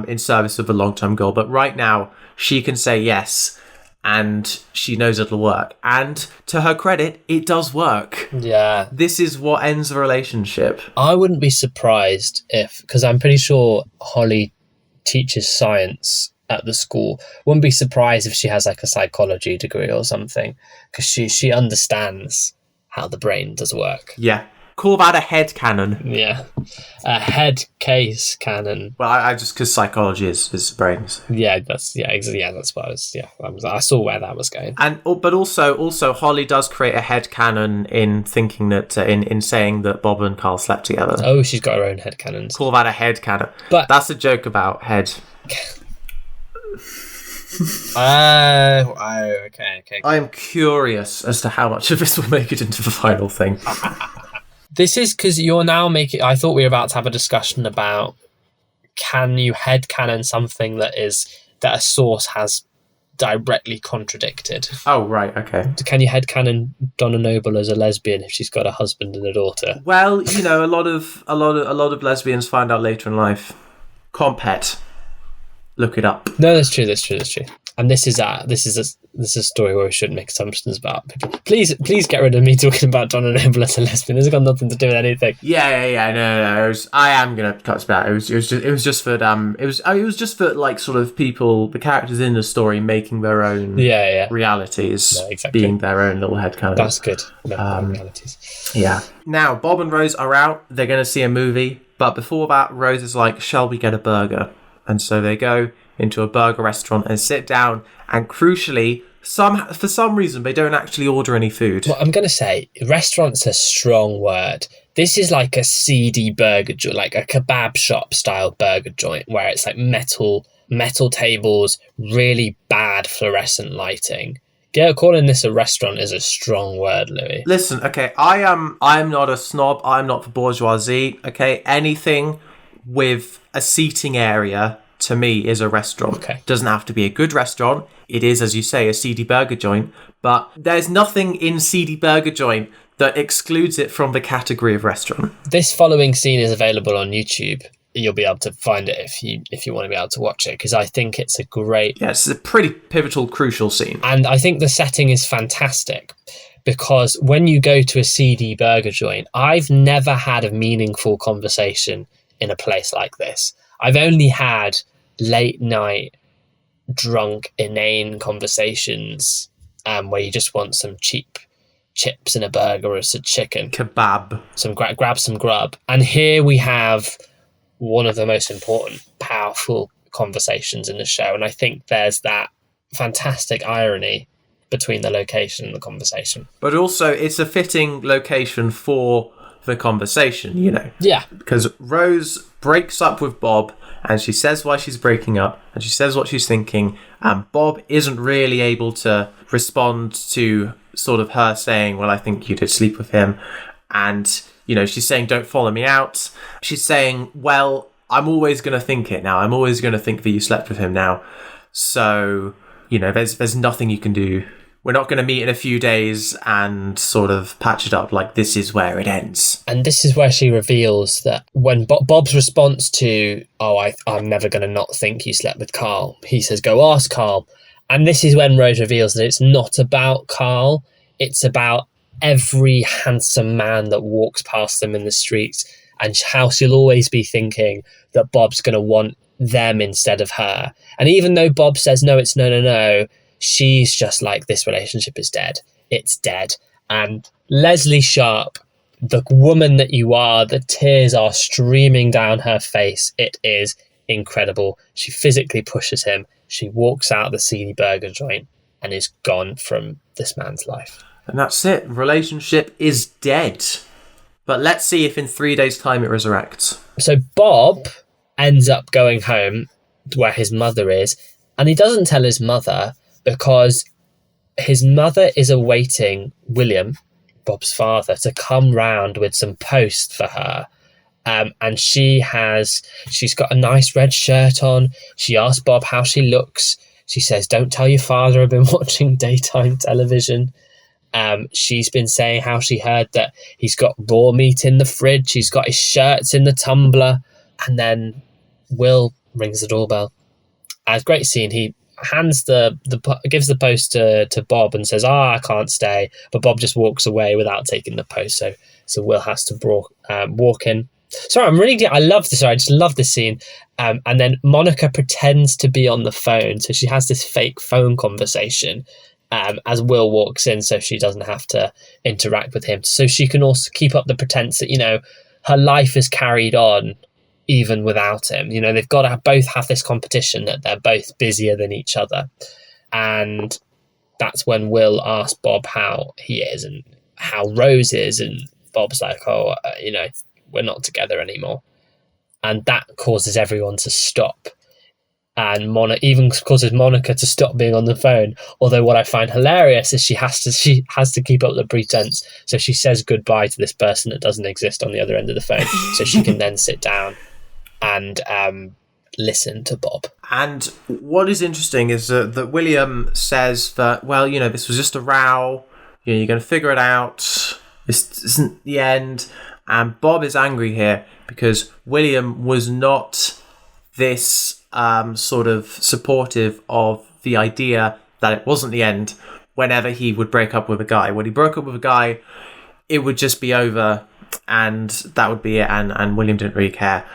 in service of a long-term goal. But right now, she can say yes, and she knows it'll work. And to her credit, it does work. Yeah. This is what ends the relationship. I wouldn't be surprised if, because I'm pretty sure Holly teaches science at the school. Wouldn't be surprised if she has like a psychology degree or something, because she understands how the brain does work. Yeah. Call that a headcanon. Yeah. A head case cannon. Well, I just, because psychology is brains. Yeah, that's what I saw where that was going. And but also Holly does create a headcanon in thinking that in saying that Bob and Carl slept together. Oh, she's got her own headcanons. Call that a headcanon. But that's a joke about head. Okay. I'm curious as to how much of this will make it into the final thing. This is because you're now making... I thought we were about to have a discussion about, can you headcanon something that a source has directly contradicted? Oh, right, okay. Can you headcanon Donna Noble as a lesbian if she's got a husband and a daughter? Well, a lot of lesbians find out later in life. Compet. Look it up. No, that's true. And this is a story where we shouldn't make assumptions about people. Please get rid of me talking about Donna Noble as a lesbian. It's got nothing to do with anything. Yeah. No. I am gonna cut this back. It was just for like sort of people, the characters in the story making their own realities, exactly. Being their own little headcanon. That's good. Realities. Yeah. Now Bob and Rose are out. They're gonna see a movie, but before that, Rose is like, "Shall we get a burger?" And so they go into a burger restaurant and sit down, and crucially, for some reason, they don't actually order any food. Well, I'm going to say, restaurant's a strong word. This is like a seedy burger joint, like a kebab shop style burger joint, where it's like metal tables, really bad fluorescent lighting. Calling this a restaurant is a strong word, Louis. Listen, okay, I'm not a snob. I'm not for bourgeoisie. Okay, anything with a seating area to me is a restaurant. Okay. Doesn't have to be a good restaurant. It is, as you say, a seedy burger joint, but there's nothing in Seedy Burger Joint that excludes it from the category of restaurant. This following scene is available on YouTube. You'll be able to find it if you want to be able to watch it, because I think it's a great... Yeah, it's a pretty pivotal, crucial scene. And I think the setting is fantastic, because when you go to a seedy burger joint, I've never had a meaningful conversation in a place like this. I've only had late night, drunk, inane conversations where you just want some cheap chips and a burger or some chicken. Kebab. Grab some grub. And here we have one of the most important, powerful conversations in the show. And I think there's that fantastic irony between the location and the conversation. But also, it's a fitting location for the conversation, you know? Yeah. Because Rose breaks up with Bob, and she says why she's breaking up, and she says what she's thinking, and Bob isn't really able to respond to sort of her saying, well, I think you did sleep with him. And, you know, she's saying, don't follow me out. She's saying, well, I'm always going to think it now. I'm always going to think that you slept with him now. So, you know, there's nothing you can do. We're not going to meet in a few days and sort of patch it up, like this is where it ends. And this is where she reveals that when Bob's response to, I'm never going to not think you slept with Carl, he says, go ask Carl. And this is when Rose reveals that it's not about Carl. It's about every handsome man that walks past them in the streets, and how she'll always be thinking that Bob's going to want them instead of her. And even though Bob says, no, it's no, she's just like, this relationship is dead. It's dead. And Leslie Sharp, the woman that you are, the tears are streaming down her face. It is incredible. She physically pushes him. She walks out the seedy burger joint and is gone from this man's life. And that's it. Relationship is dead. But let's see if in 3 days' time it resurrects. So Bob ends up going home where his mother is, and he doesn't tell his mother because his mother is awaiting William, Bob's father, to come round with some post for her. And she's got a nice red shirt on. She asks Bob how she looks. She says, don't tell your father I've been watching daytime television. She's been saying how she heard that he's got raw meat in the fridge. He's got his shirts in the tumbler. And then Will rings the doorbell. It's a great scene. He hands gives the post to Bob and says, I can't stay. But Bob just walks away without taking the post. So Will has to walk in. Sorry, I love this. I just love this scene. And then Monica pretends to be on the phone. So she has this fake phone conversation as Will walks in, so she doesn't have to interact with him. So she can also keep up the pretense that, you know, her life is carried on even without him. You know, they've got to both have this competition that they're both busier than each other. And that's when Will asks Bob how he is and how Rose is. And Bob's like, we're not together anymore. And that causes everyone to stop. And even causes Monica to stop being on the phone. Although what I find hilarious is she has to keep up the pretense. So she says goodbye to this person that doesn't exist on the other end of the phone, so she can then sit down and listen to Bob. And what is interesting is that William says that, well, you know, this was just a row. You know, you're going to figure it out. This isn't the end. And Bob is angry here because William was not this sort of supportive of the idea that it wasn't the end whenever he would break up with a guy. When he broke up with a guy, it would just be over and that would be it, and William didn't really care.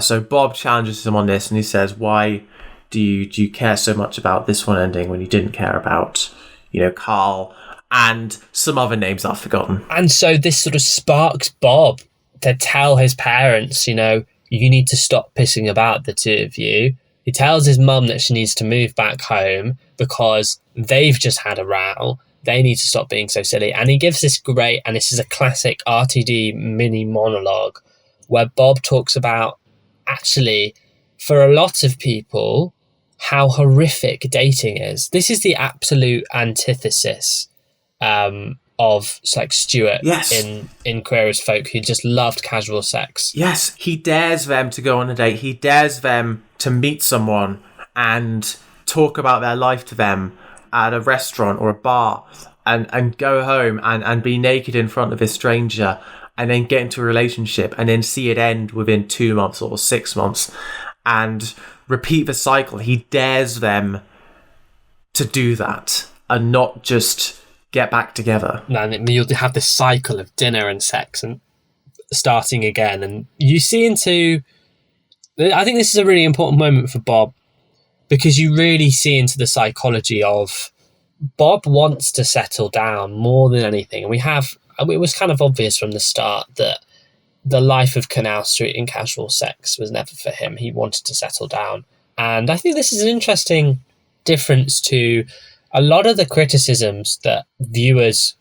So Bob challenges him on this and he says, why do you care so much about this one ending when you didn't care about, you know, Carl and some other names I've forgotten? And so this sort of sparks Bob to tell his parents, you know, you need to stop pissing about, the two of you. He tells his mum that she needs to move back home because they've just had a row. They need to stop being so silly. And he gives this great, and this is a classic RTD mini monologue where Bob talks about, actually, for a lot of people, how horrific dating is. This is the absolute antithesis of like Stuart in Queer as Folk, who just loved casual sex. Yes, he dares them to go on a date. He dares them to meet someone and talk about their life to them at a restaurant or a bar and go home and be naked in front of a stranger and then get into a relationship and then see it end within 2 months or 6 months and repeat the cycle. He dares them to do that and not just get back together. And you'll have this cycle of dinner and sex and starting again. And you see into... I think this is a really important moment for Bob, because you really see into the psychology of Bob wants to settle down more than anything. And it was kind of obvious from the start that the life of Canal Street and casual sex was never for him. He wanted to settle down. And I think this is an interesting difference to a lot of the criticisms that viewers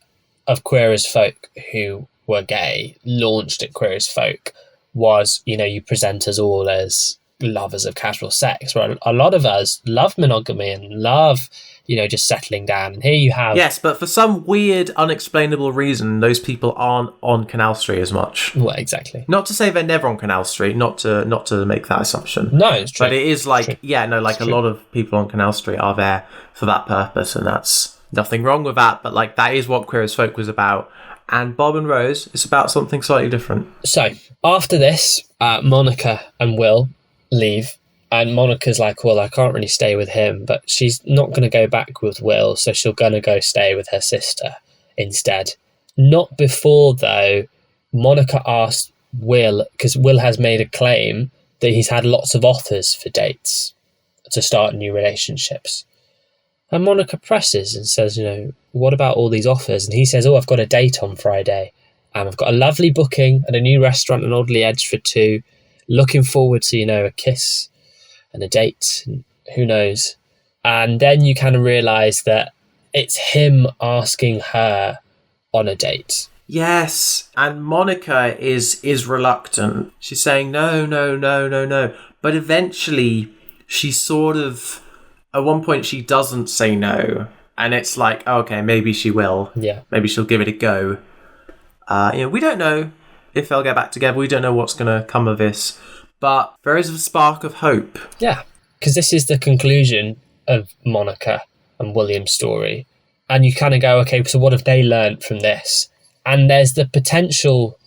of Queer as Folk who were gay launched at Queer as Folk was, you present us all as lovers of casual sex, where a lot of us love monogamy and love, just settling down. And here you have... Yes, but for some weird, unexplainable reason, those people aren't on Canal Street as much. Well, exactly. Not to say they're never on Canal Street, not to make that assumption. No, it's true. But it is like, it's a lot of people on Canal Street are there for that purpose, and that's nothing wrong with that, but that is what Queer as Folk was about. And Bob and Rose is about something slightly different. So, after this, Monica and Will leave. And Monica's like, well, I can't really stay with him. But she's not going to go back with Will, so she's going to go stay with her sister instead. Not before, though, Monica asked Will, because Will has made a claim that he's had lots of offers for dates to start new relationships. And Monica presses and says, what about all these offers? And he says, I've got a date on Friday. And I've got a lovely booking at a new restaurant in Audley Edge for 2. Looking forward to, a kiss and a date. And who knows? And then you kind of realise that it's him asking her on a date. Yes. And Monica is reluctant. She's saying, no. But eventually she sort of... At one point, she doesn't say no, and it's like, okay, maybe she will. Yeah. Maybe she'll give it a go. We don't know if they'll get back together. We don't know what's going to come of this, but there is a spark of hope. Yeah, because this is the conclusion of Monica and William's story, and you kind of go, okay, so what have they learned from this? And there's the potential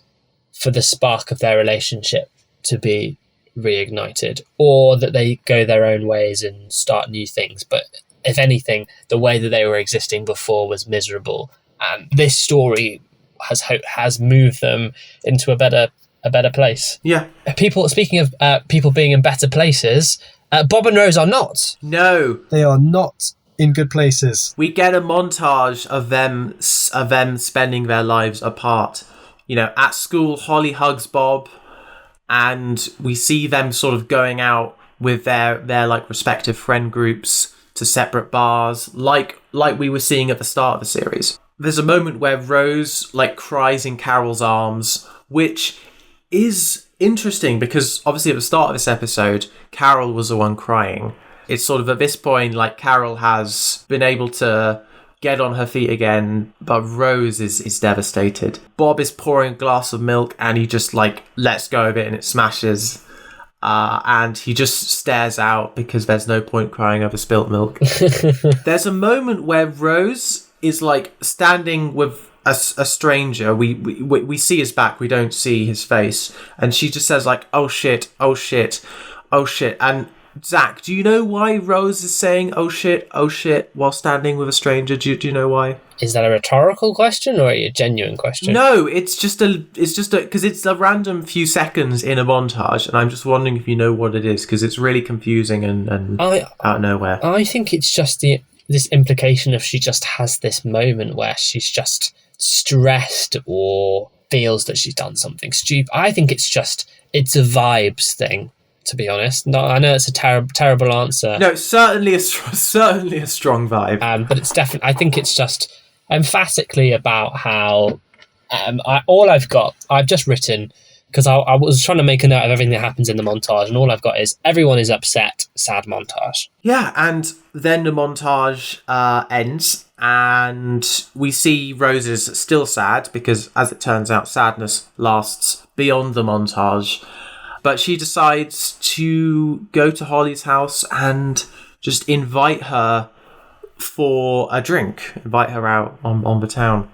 for the spark of their relationship to be reignited, or that they go their own ways and start new things. But if anything, the way that they were existing before was miserable, and this story has moved them into a better place. Yeah. Speaking of people being in better places, Bob and Rose are not. No, they are not in good places. We get a montage of them spending their lives apart. At school, Holly hugs Bob, and we see them sort of going out with their respective friend groups to separate bars, like we were seeing at the start of the series. There's a moment where Rose cries in Carol's arms, which is interesting because obviously at the start of this episode, Carol was the one crying. It's sort of at this point Carol has been able to get on her feet again, but Rose is devastated. Bob is pouring a glass of milk and he just lets go of it and it smashes. And he just stares out because there's no point crying over spilt milk. There's a moment where Rose is standing with a stranger. We see his back, we don't see his face. And she just says oh shit, oh shit, oh shit. And Zac, do you know why Rose is saying oh shit, while standing with a stranger? Do you know why? Is that a rhetorical question or a genuine question? No, it's just because it's a random few seconds in a montage, and I'm just wondering if you know what it is, because it's really confusing and out of nowhere. I think it's just this implication of she just has this moment where she's just stressed or feels that she's done something stupid. I think it's a vibes thing, to be honest. No, I know it's a terrible answer. No, certainly a strong vibe. But it's definitely, I think it's just emphatically about how I've just written, because I was trying to make a note of everything that happens in the montage, and all I've got is everyone is upset, sad montage. Yeah, and then the montage ends, and we see Rose is still sad, because as it turns out, sadness lasts beyond the montage. But she decides to go to Holly's house and just invite her for a drink, invite her out on the town.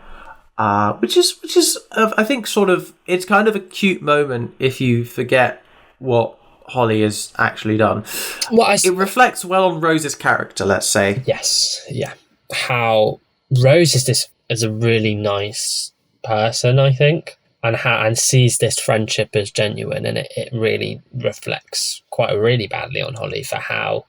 Which is I think sort of, it's kind of a cute moment if you forget what Holly has actually done. It reflects well on Rose's character, let's say. Yes, yeah. How Rose is a really nice person, I think, and sees this friendship as genuine, and it really reflects quite really badly on Holly for how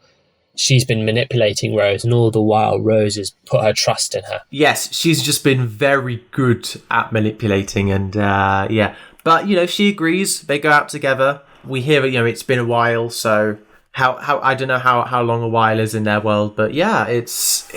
she's been manipulating Rose, and all the while Rose has put her trust in her. Yes, she's just been very good at manipulating, and yeah. But, she agrees. They go out together. We hear that, it's been a while, so how I don't know how long a while is in their world, but yeah, it's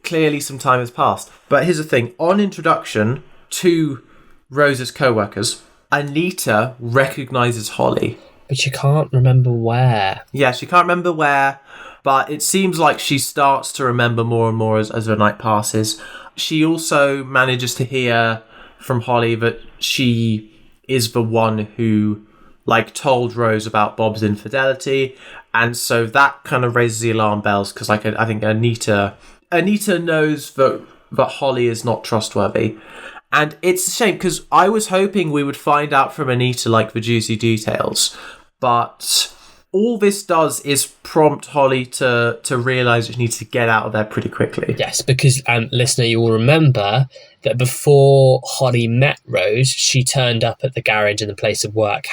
clearly some time has passed. But here's the thing. On introduction to Rose's co-workers, Anita recognises Holly. But she can't remember where. Yeah, she can't remember where, but it seems like she starts to remember more and more as the night passes. She also manages to hear from Holly that she is the one who, told Rose about Bob's infidelity, and so that kind of raises the alarm bells, because, I think Anita knows that Holly is not trustworthy. And it's a shame, because I was hoping we would find out from Anita, the juicy details. But all this does is prompt Holly to realise that she needs to get out of there pretty quickly. Yes, because, listener, you will remember that before Holly met Rose, she turned up at the garage in the place of work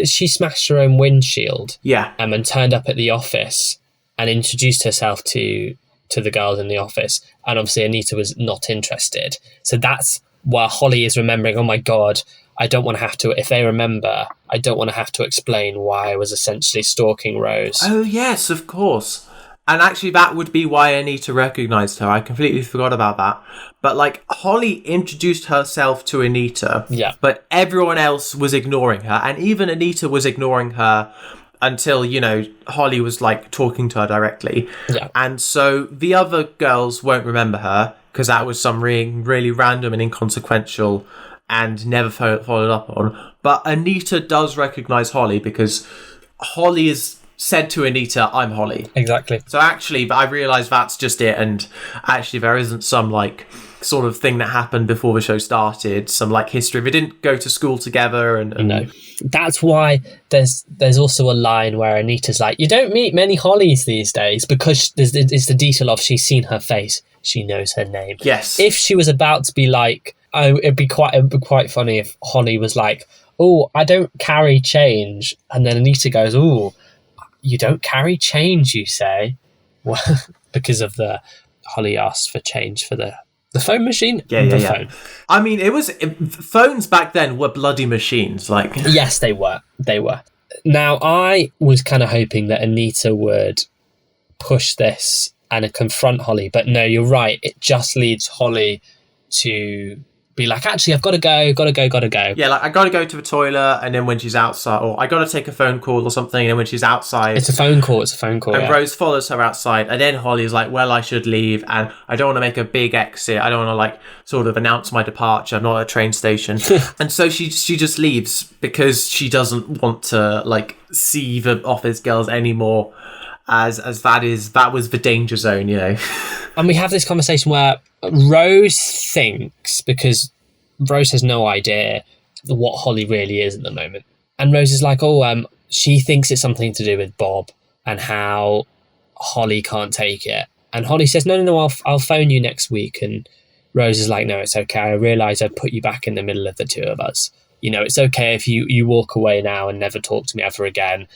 she smashed her own windshield? Yeah. And turned up at the office and introduced herself to the girls in the office, and obviously Anita was not interested. So that's why Holly is remembering, oh my god, I don't want to have to, if they remember, I don't want to have to explain why I was essentially stalking Rose. Oh yes, of course. And actually that would be why Anita recognised her. I completely forgot about that. But Holly introduced herself to Anita, yeah, but everyone else was ignoring her, and even Anita was ignoring her until, Holly was talking to her directly. Yeah. And so the other girls won't remember her because that was some really random and inconsequential and never followed up on. But Anita does recognise Holly because Holly is said to Anita, I'm Holly. Exactly. So actually, but I realised that's just it, and actually there isn't some sort of thing that happened before the show started, some history. They didn't go to school together, and no. That's why there's also a line where Anita's like, you don't meet many Hollies these days, because it's the detail of she's seen her face, she knows her name. Yes. If she was about to be it'd be quite funny if Holly was like, oh, I don't carry change, and then Anita goes, oh, you don't carry change, you say? Well, because of the Holly asked for change for the phone machine? Yeah. Phone. I mean, phones back then were bloody machines. Yes, they were. Now, I was kind of hoping that Anita would push this and confront Holly, but no, you're right. It just leads Holly to be like, actually, I've got to go. Yeah, I got to go to the toilet, and then when she's outside, or I got to take a phone call or something, and then when she's outside... It's a phone call, And yeah. Rose follows her outside, and then Holly's like, well, I should leave, and I don't want to make a big exit. I don't want to, sort of announce my departure. I'm not at a train station. And so she just leaves because she doesn't want to, see the office girls anymore, as that was the danger zone, And we have this conversation where Rose thinks, because Rose has no idea what Holly really is at the moment. And Rose is like, she thinks it's something to do with Bob and how Holly can't take it. And Holly says, no, I'll phone you next week. And Rose is like, no, it's okay. I realise I'd put you back in the middle of the two of us. It's okay if you walk away now and never talk to me ever again.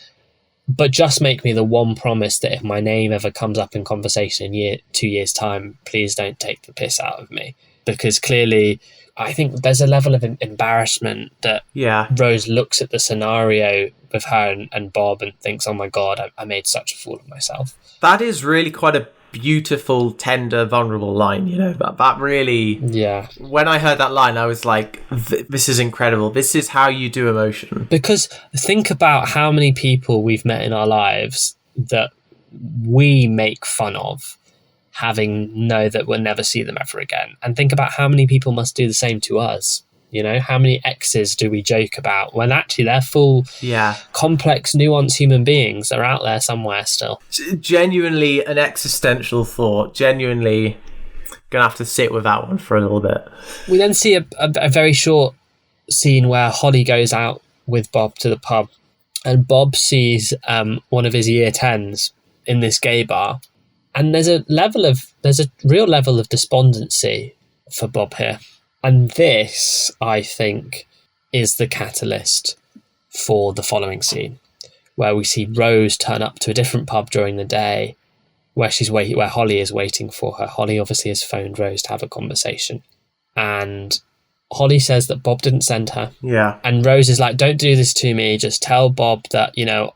But just make me the one promise that if my name ever comes up in conversation in 2 years' time, please don't take the piss out of me. Because clearly, I think there's a level of embarrassment that Rose looks at the scenario with her and Bob and thinks, oh my God, I made such a fool of myself. That is really quite a beautiful, tender, vulnerable line, that really... Yeah. When I heard that line, I was like, this is incredible. This is how you do emotion. Because think about how many people we've met in our lives that we make fun of, having know that we'll never see them ever again. And think about how many people must do the same to us. You know, how many exes do we joke about when actually they're full, complex, nuanced human beings? They're out there somewhere still. Genuinely an existential thought. Genuinely gonna have to sit with that one for a little bit. We then see a very short scene where Holly goes out with Bob to the pub, and Bob sees one of his year 10s in this gay bar, and there's a real level of despondency for Bob here. And this, I think, is the catalyst for the following scene, where we see Rose turn up to a different pub during the day, where Holly is waiting for her. Holly obviously has phoned Rose to have a conversation, and Holly says that Bob didn't send her. Yeah. And Rose is like, "Don't do this to me. Just tell Bob that, you know,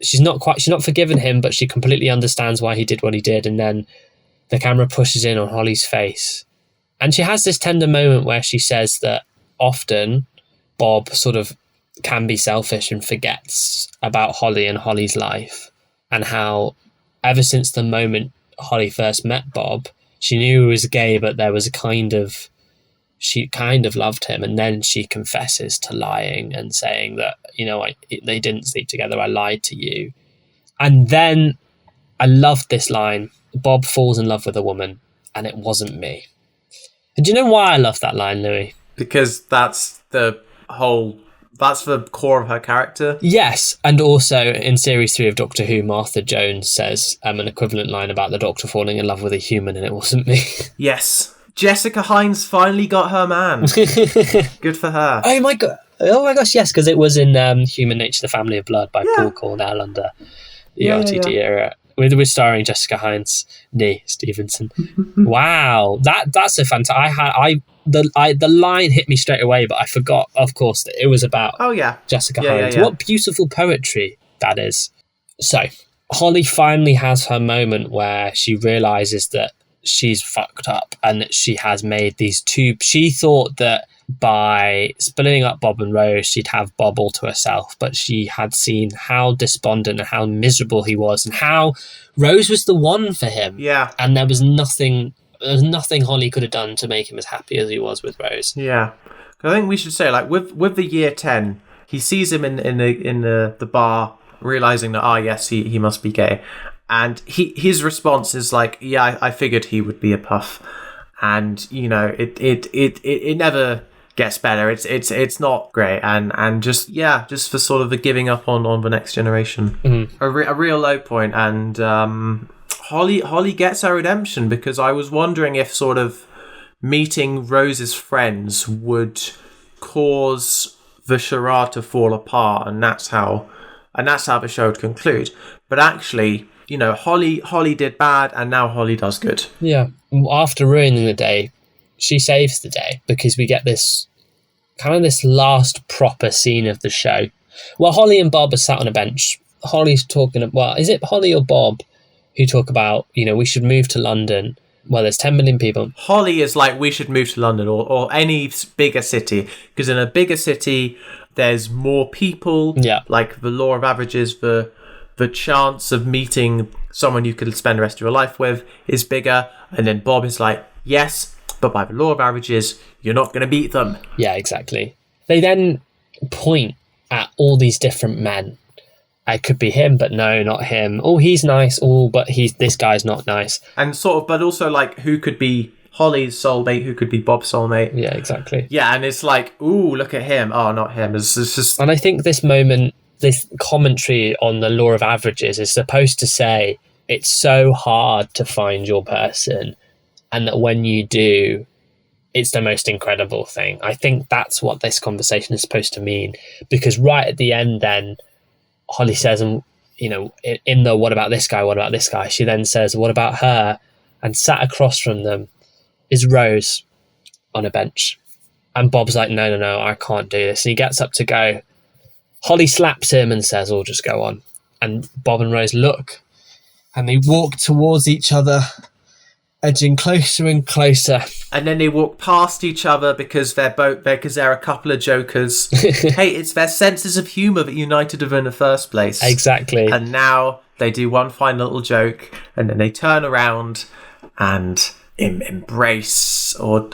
she's not forgiven him, but she completely understands why he did what he did." And then the camera pushes in on Holly's face. And she has this tender moment where she says that often Bob sort of can be selfish and forgets about Holly and Holly's life, and how ever since the moment Holly first met Bob, she knew he was gay, but she kind of loved him. And then she confesses to lying and saying that, you know, they didn't sleep together. I lied to you. And then I loved this line. Bob falls in love with a woman, and it wasn't me. And do you know why I love that line, Louis? Because that's the core of her character. Yes, and also in Series 3 of Doctor Who, Martha Jones says an equivalent line about the Doctor falling in love with a human, and it wasn't me. Yes. Jessica Hines finally got her man. Good for her. Oh my gosh, yes, because it was in Human Nature, The Family of Blood by Paul Cornell under the RTD era. With starring Jessica Hines, Nee Stevenson. Wow, that's a fantastic. The line hit me straight away, but I forgot, of course, that it was about Jessica Hines. What beautiful poetry that is. So Holly finally has her moment where she realizes that she's fucked up and that she has made these two. She thought that by splitting up Bob and Rose, she'd have Bob all to herself, but she had seen how despondent and how miserable he was, and how Rose was the one for him. Yeah. And there was nothing Holly could have done to make him as happy as he was with Rose. Yeah. I think we should say, like, with the year 10, he sees him in the bar, realizing that, yes, he must be gay. And his response is like, yeah, I figured he would be a puff. And, you know, it never gets better. It's not great. And just for sort of the giving up on the next generation. Mm-hmm. A real low point. And Holly gets her redemption, because I was wondering if sort of meeting Rose's friends would cause the charade to fall apart, and that's how the show would conclude. But actually, you know, Holly did bad, and now Holly does good. Yeah. After ruining the day, she saves the day, because we get this last proper scene of the show. Well, Holly and Bob are sat on a bench. Holly's talking. Well, is it Holly or Bob who talk about, you know, we should move to London? Well, there's 10 million people. Holly is like, we should move to London or any bigger city, because in a bigger city there's more people. Yeah. Like the law of averages, the chance of meeting someone you could spend the rest of your life with is bigger. And then Bob is like, yes, but by the law of averages, you're not going to beat them. Yeah, exactly. They then point at all these different men. It could be him, but no, not him. Oh, he's nice. Oh, but this guy's not nice. And sort of, but also like, who could be Holly's soulmate? Who could be Bob's soulmate? Yeah, exactly. Yeah, and it's like, ooh, look at him. Oh, not him. It's just. And I think this moment, this commentary on the law of averages, is supposed to say it's so hard to find your person, and that when you do, it's the most incredible thing. I think that's what this conversation is supposed to mean, because right at the end, then Holly says, you know, in the what about this guy, what about this guy, she then says, what about her? And sat across from them is Rose on a bench. And Bob's like, no, I can't do this. And he gets up to go. Holly slaps him and says, oh, just go on. And Bob and Rose look, and they walk towards each other, edging closer and closer. And then they walk past each other because they're a couple of jokers. Hey, it's their senses of humour that united them in the first place. Exactly. And now they do one final little joke, and then they turn around and embrace, or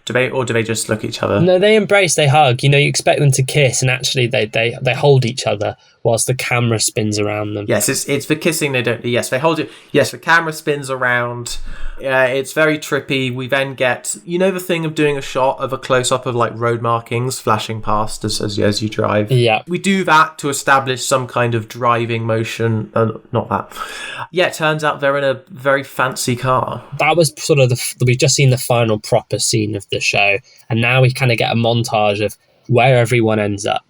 do they just look at each other? No, they embrace, they hug. You expect them to kiss, and actually they hold each other whilst the camera spins around them. Yes, it's the kissing they don't do. Yes, they hold it. Yes, the camera spins around. It's very trippy. We then get, the thing of doing a shot of a close-up of like road markings flashing past as you drive. Yeah. We do that to establish some kind of driving motion. Not that. Yeah, it turns out they're in a very fancy car. That was sort of we've just seen the final proper scene of the show, and now we kind of get a montage of where everyone ends up.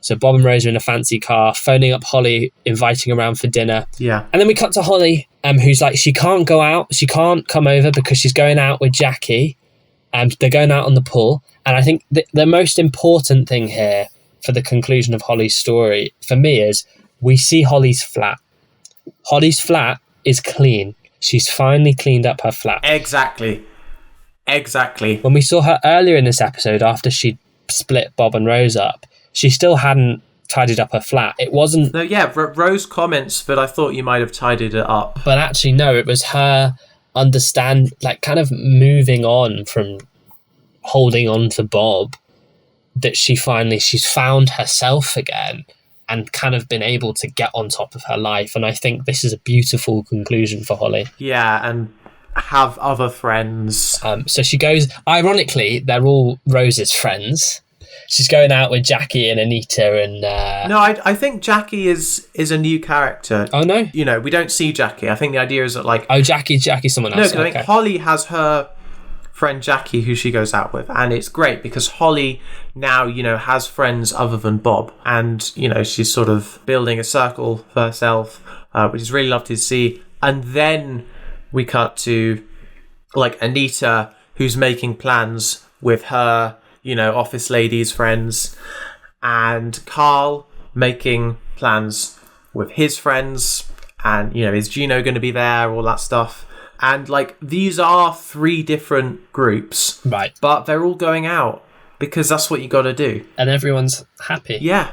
So Bob and Rose are in a fancy car, phoning up Holly, inviting her around for dinner. Yeah. And then we cut to Holly, who's like, she can't go out, she can't come over because she's going out with Jackie, and they're going out on the pool. And I think the most important thing here for the conclusion of Holly's story, for me, is we see Holly's flat. Holly's flat is clean. She's finally cleaned up her flat. Exactly. When we saw her earlier in this episode, after she split Bob and Rose up, she still hadn't tidied up her flat. It wasn't... No, yeah, Rose comments, but I thought you might have tidied it up. But actually, no, it was her kind of moving on from holding on to Bob, that she's found herself again and kind of been able to get on top of her life. And I think this is a beautiful conclusion for Holly. Yeah, and have other friends. So she goes... Ironically, they're all Rose's friends. She's going out with Jackie and Anita and... No, I think Jackie is a new character. Oh, no? We don't see Jackie. I think the idea is that, like... Oh, Jackie's someone else. No, because I think Holly has her friend Jackie who she goes out with. And it's great because Holly now, has friends other than Bob. And, she's sort of building a circle for herself, which is really lovely to see. And then we cut to, like, Anita, who's making plans with her... office ladies, friends, and Carl making plans with his friends, and, is Gino going to be there, all that stuff. And, like, these are 3 different groups. Right. But they're all going out, because that's what you got to do. And everyone's happy. Yeah.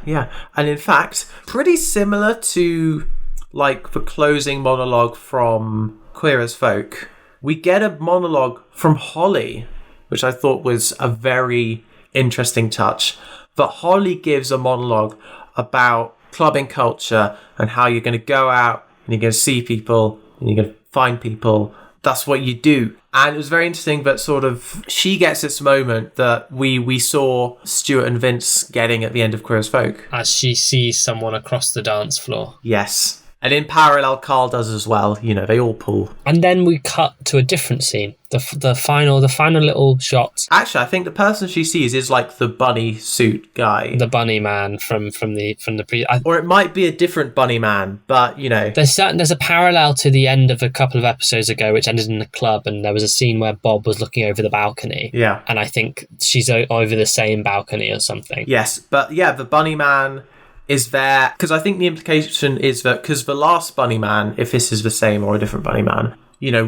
And in fact, pretty similar to, like, the closing monologue from Queer as Folk, we get a monologue from Holly, which I thought was a very interesting touch. But Holly gives a monologue about clubbing culture and how you're going to go out and you're going to see people and you're going to find people. That's what you do. And it was very interesting that sort of she gets this moment that we saw Stuart and Vince getting at the end of Queer as Folk. As she sees someone across the dance floor. Yes. And in parallel, Carl does as well. They all pull. And then we cut to a different scene. The final little shot. Actually, I think the person she sees is like the bunny suit guy. The bunny man from the pre. Or it might be a different bunny man, but there's a parallel to the end of a couple of episodes ago, which ended in a club, and there was a scene where Bob was looking over the balcony. Yeah. And I think she's over the same balcony or something. Yes, but yeah, the bunny man is there, because I think the implication is that because the last bunny man, if this is the same or a different bunny man,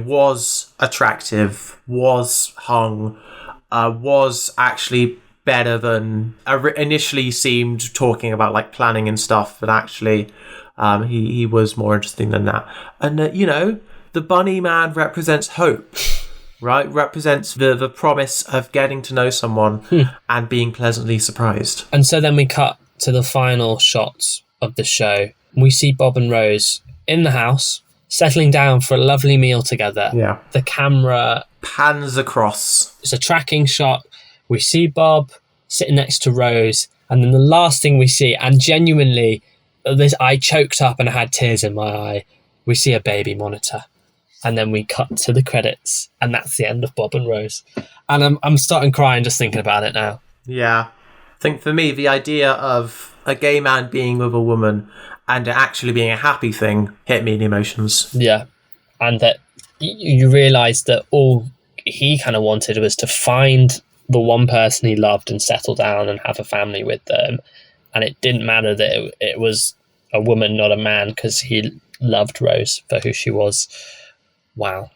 was attractive, was hung, was actually better than initially seemed, talking about like planning and stuff, but actually he was more interesting than that. And the bunny man represents hope. Right, represents the promise of getting to know someone and being pleasantly surprised. And so then we cut to the final shots of the show. We see Bob and Rose in the house, settling down for a lovely meal together. Yeah. The camera pans across. It's a tracking shot. We see Bob sitting next to Rose, and then the last thing we see, and genuinely, I choked up and I had tears in my eye. We see a baby monitor. And then we cut to the credits, and that's the end of Bob and Rose. And I'm starting crying just thinking about it now. Yeah. I think for me, the idea of a gay man being with a woman and it actually being a happy thing hit me in the emotions. Yeah. And that you realise that all he kind of wanted was to find the one person he loved and settle down and have a family with them. And it didn't matter that it was a woman, not a man, because he loved Rose for who she was. Wow.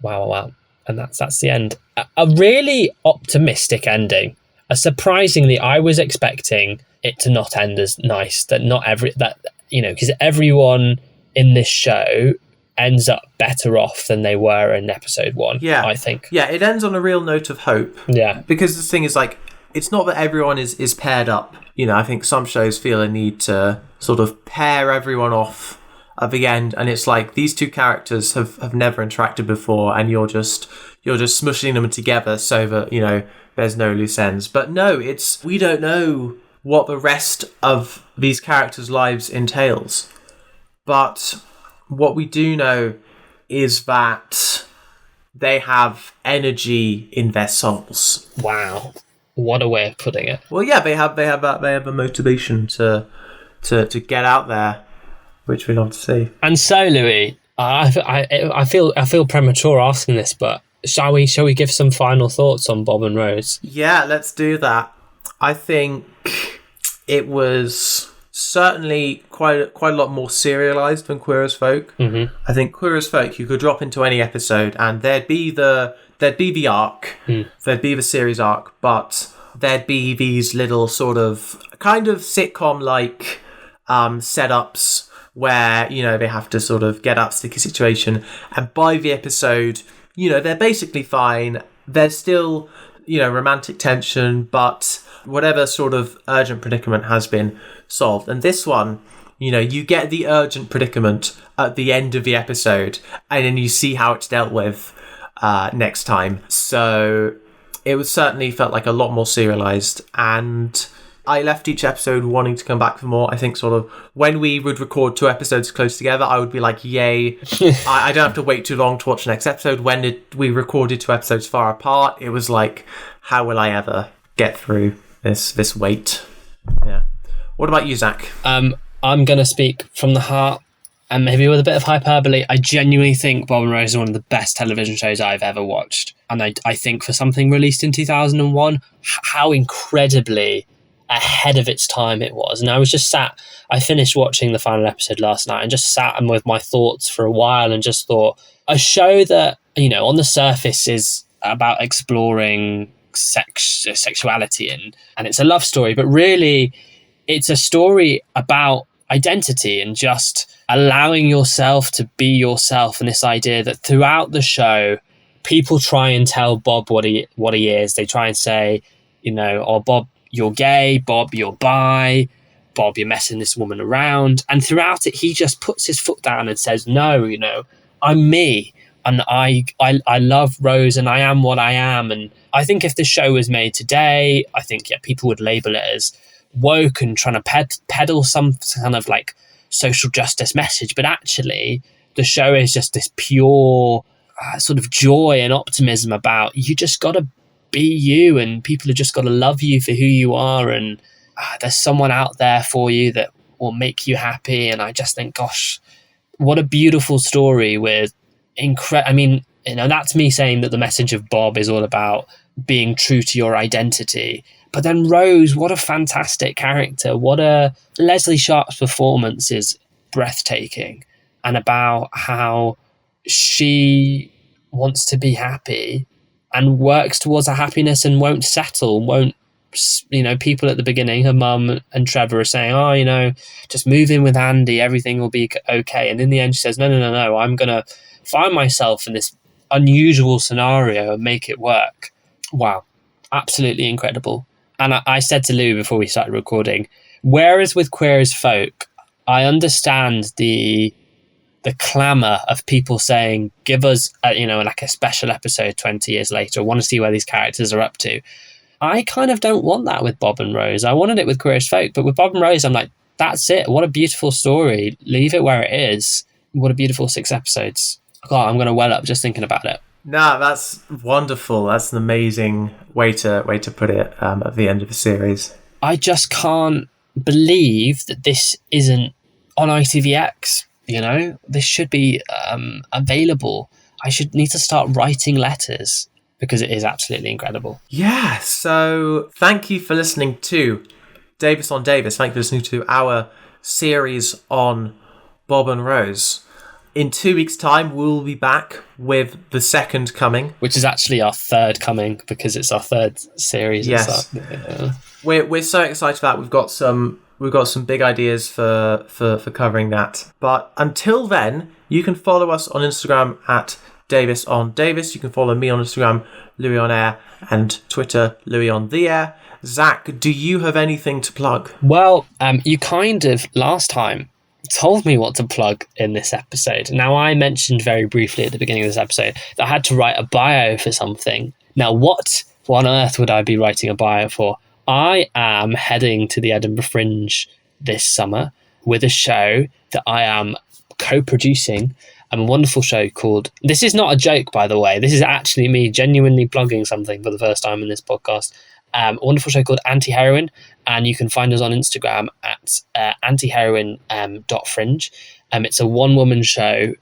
And that's the end. A really optimistic ending. Surprisingly, I was expecting it to not end as nice. Because everyone in this show ends up better off than they were in episode 1. Yeah, I think. Yeah, it ends on a real note of hope. Yeah, because the thing is, like, it's not that everyone is paired up. You know, I think some shows feel a need to sort of pair everyone off at the end, and it's like these two characters have never interacted before, and you're just smushing them together so that, you know, there's no loose ends. But no, we don't know what the rest of these characters' lives entails. But what we do know is that they have energy in their souls. Wow, what a way of putting it. Well, yeah, they have a motivation to get out there, which we love to see. And so, Louis, I feel premature asking this, but shall we give some final thoughts on Bob and Rose? Yeah, let's do that. I think it was certainly quite a lot more serialized than Queer as Folk. Mm-hmm. I think Queer as Folk, you could drop into any episode and there'd be the arc, there'd be the series arc, but there'd be these little sort of kind of sitcom-like setups where, you know, they have to sort of get out of a sticky situation, and by the episode, you know, they're basically fine. There's still, you know, romantic tension, but whatever sort of urgent predicament has been solved. And this one, you know, you get the urgent predicament at the end of the episode, and then you see how it's dealt with next time. So it was certainly felt like a lot more serialized, and I left each episode wanting to come back for more. I think sort of when we would record 2 episodes close together, I would be like, yay, I don't have to wait too long to watch the next episode. When we recorded 2 episodes far apart, it was like, how will I ever get through this wait? Yeah. What about you, Zac? I'm going to speak from the heart, and maybe with a bit of hyperbole. I genuinely think Bob and Rose is one of the best television shows I've ever watched. And I think for something released in 2001, how incredibly ahead of its time it was. And I was just I finished watching the final episode last night and just sat and with my thoughts for a while and just thought, a show that, you know, on the surface is about exploring sexuality and it's a love story, but really it's a story about identity and just allowing yourself to be yourself, and this idea that throughout the show people try and tell Bob what he is. They try and say, you know, oh, Bob, you're gay, Bob, you're bi, Bob, you're messing this woman around. And throughout it, he just puts his foot down and says, no, you know, I'm me, and I love Rose, and I am what I am. And I think if the show was made today, I think, yeah, people would label it as woke and trying to peddle some kind of like social justice message. But actually, the show is just this pure sort of joy and optimism about, you just got to be you, and people have just got to love you for who you are, and there's someone out there for you that will make you happy. And I just think, gosh, what a beautiful story with I mean, you know, that's me saying that the message of Bob is all about being true to your identity. But then Rose, what a fantastic character. Leslie Sharp's performance is breathtaking, and about how she wants to be happy and works towards her happiness and won't settle, you know, people at the beginning, her mum and Trevor are saying, oh, you know, just move in with Andy, everything will be okay. And in the end, she says, no, I'm going to find myself in this unusual scenario and make it work. Wow. Absolutely incredible. And I said to Lou before we started recording, whereas with Queer as Folk, I understand the clamour of people saying, give us like a special episode 20 years later, I want to see where these characters are up to. I kind of don't want that with Bob and Rose. I wanted it with Queer as Folk, but with Bob and Rose, I'm like, that's it. What a beautiful story. Leave it where it is. What a beautiful 6 episodes. God, I'm going to well up just thinking about it. No, that's wonderful. That's an amazing way to put it at the end of the series. I just can't believe that this isn't on ITVX. You know, this should be available. I should need to start writing letters because it is absolutely incredible. Yeah, so thank you for listening to Davis on Davis. Thank you for listening to our series on Bob and Rose. In 2 weeks' time, we'll be back with the second coming. Which is actually our third coming because it's our third series. Yes. We're so excited for that. We've got some big ideas for covering that. But until then, You can follow us on Instagram at Davis on Davis. You can follow me on Instagram, Louis on Air, and Twitter, Louis on the Air. Zach, do you have anything to plug? Well, you kind of last time told me what to plug in this episode. Now, I mentioned very briefly at the beginning of this episode that I had to write a bio for something. Now, what on earth would I be writing a bio for? I am heading to the Edinburgh Fringe this summer with a show that I am co-producing. A wonderful show called, this is not a joke, by the way, this is actually me genuinely plugging something for the first time in this podcast. A wonderful show called Anti-Heroin, and you can find us on Instagram at antiheroin.fringe. It's a one-woman show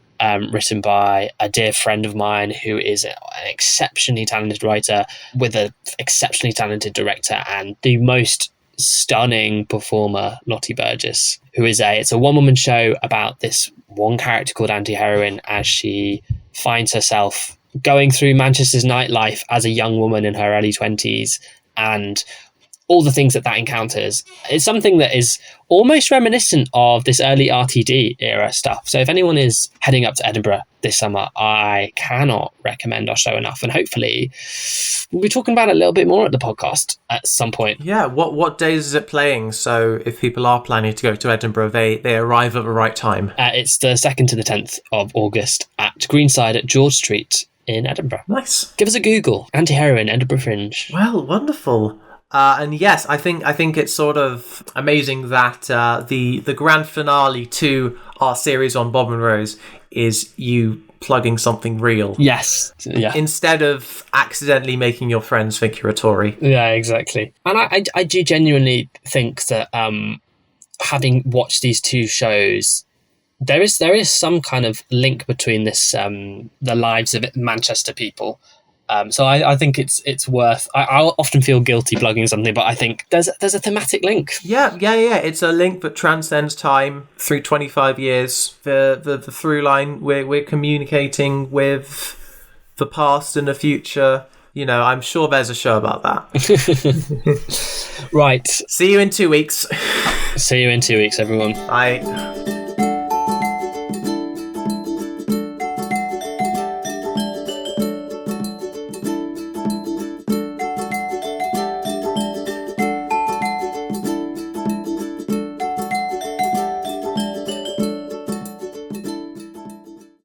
written by a dear friend of mine who is an exceptionally talented writer with an exceptionally talented director and the most stunning performer, Lottie Burgess, who is it's a one-woman show about this one character called Anti-Heroin as she finds herself going through Manchester's nightlife as a young woman in her early 20s and all the things that encounters. It's something that is almost reminiscent of this early RTD era stuff. So if anyone is heading up to Edinburgh this summer, I cannot recommend our show enough. And hopefully we'll be talking about it a little bit more at the podcast at some point. Yeah, what days is it playing? So if people are planning to go to Edinburgh, they arrive at the right time. It's the 2nd to the 10th of August at Greenside at George Street in Edinburgh. Nice. Give us a Google. Anti-Heroin, Edinburgh Fringe. Well, wonderful. And yes, I think it's sort of amazing that the grand finale to our series on Bob and Rose is you plugging something real. Yes. Yeah. Instead of accidentally making your friends think you're a Tory. Yeah, exactly. And I do genuinely think that having watched these two shows, there is some kind of link between this the lives of Manchester people. So I think it's worth. I often feel guilty plugging something, but I think there's a thematic link. Yeah. It's a link that transcends time through 25 years. The through line we're communicating with the past and the future. You know, I'm sure there's a show about that. Right. See you in 2 weeks. See you in 2 weeks, everyone. Bye.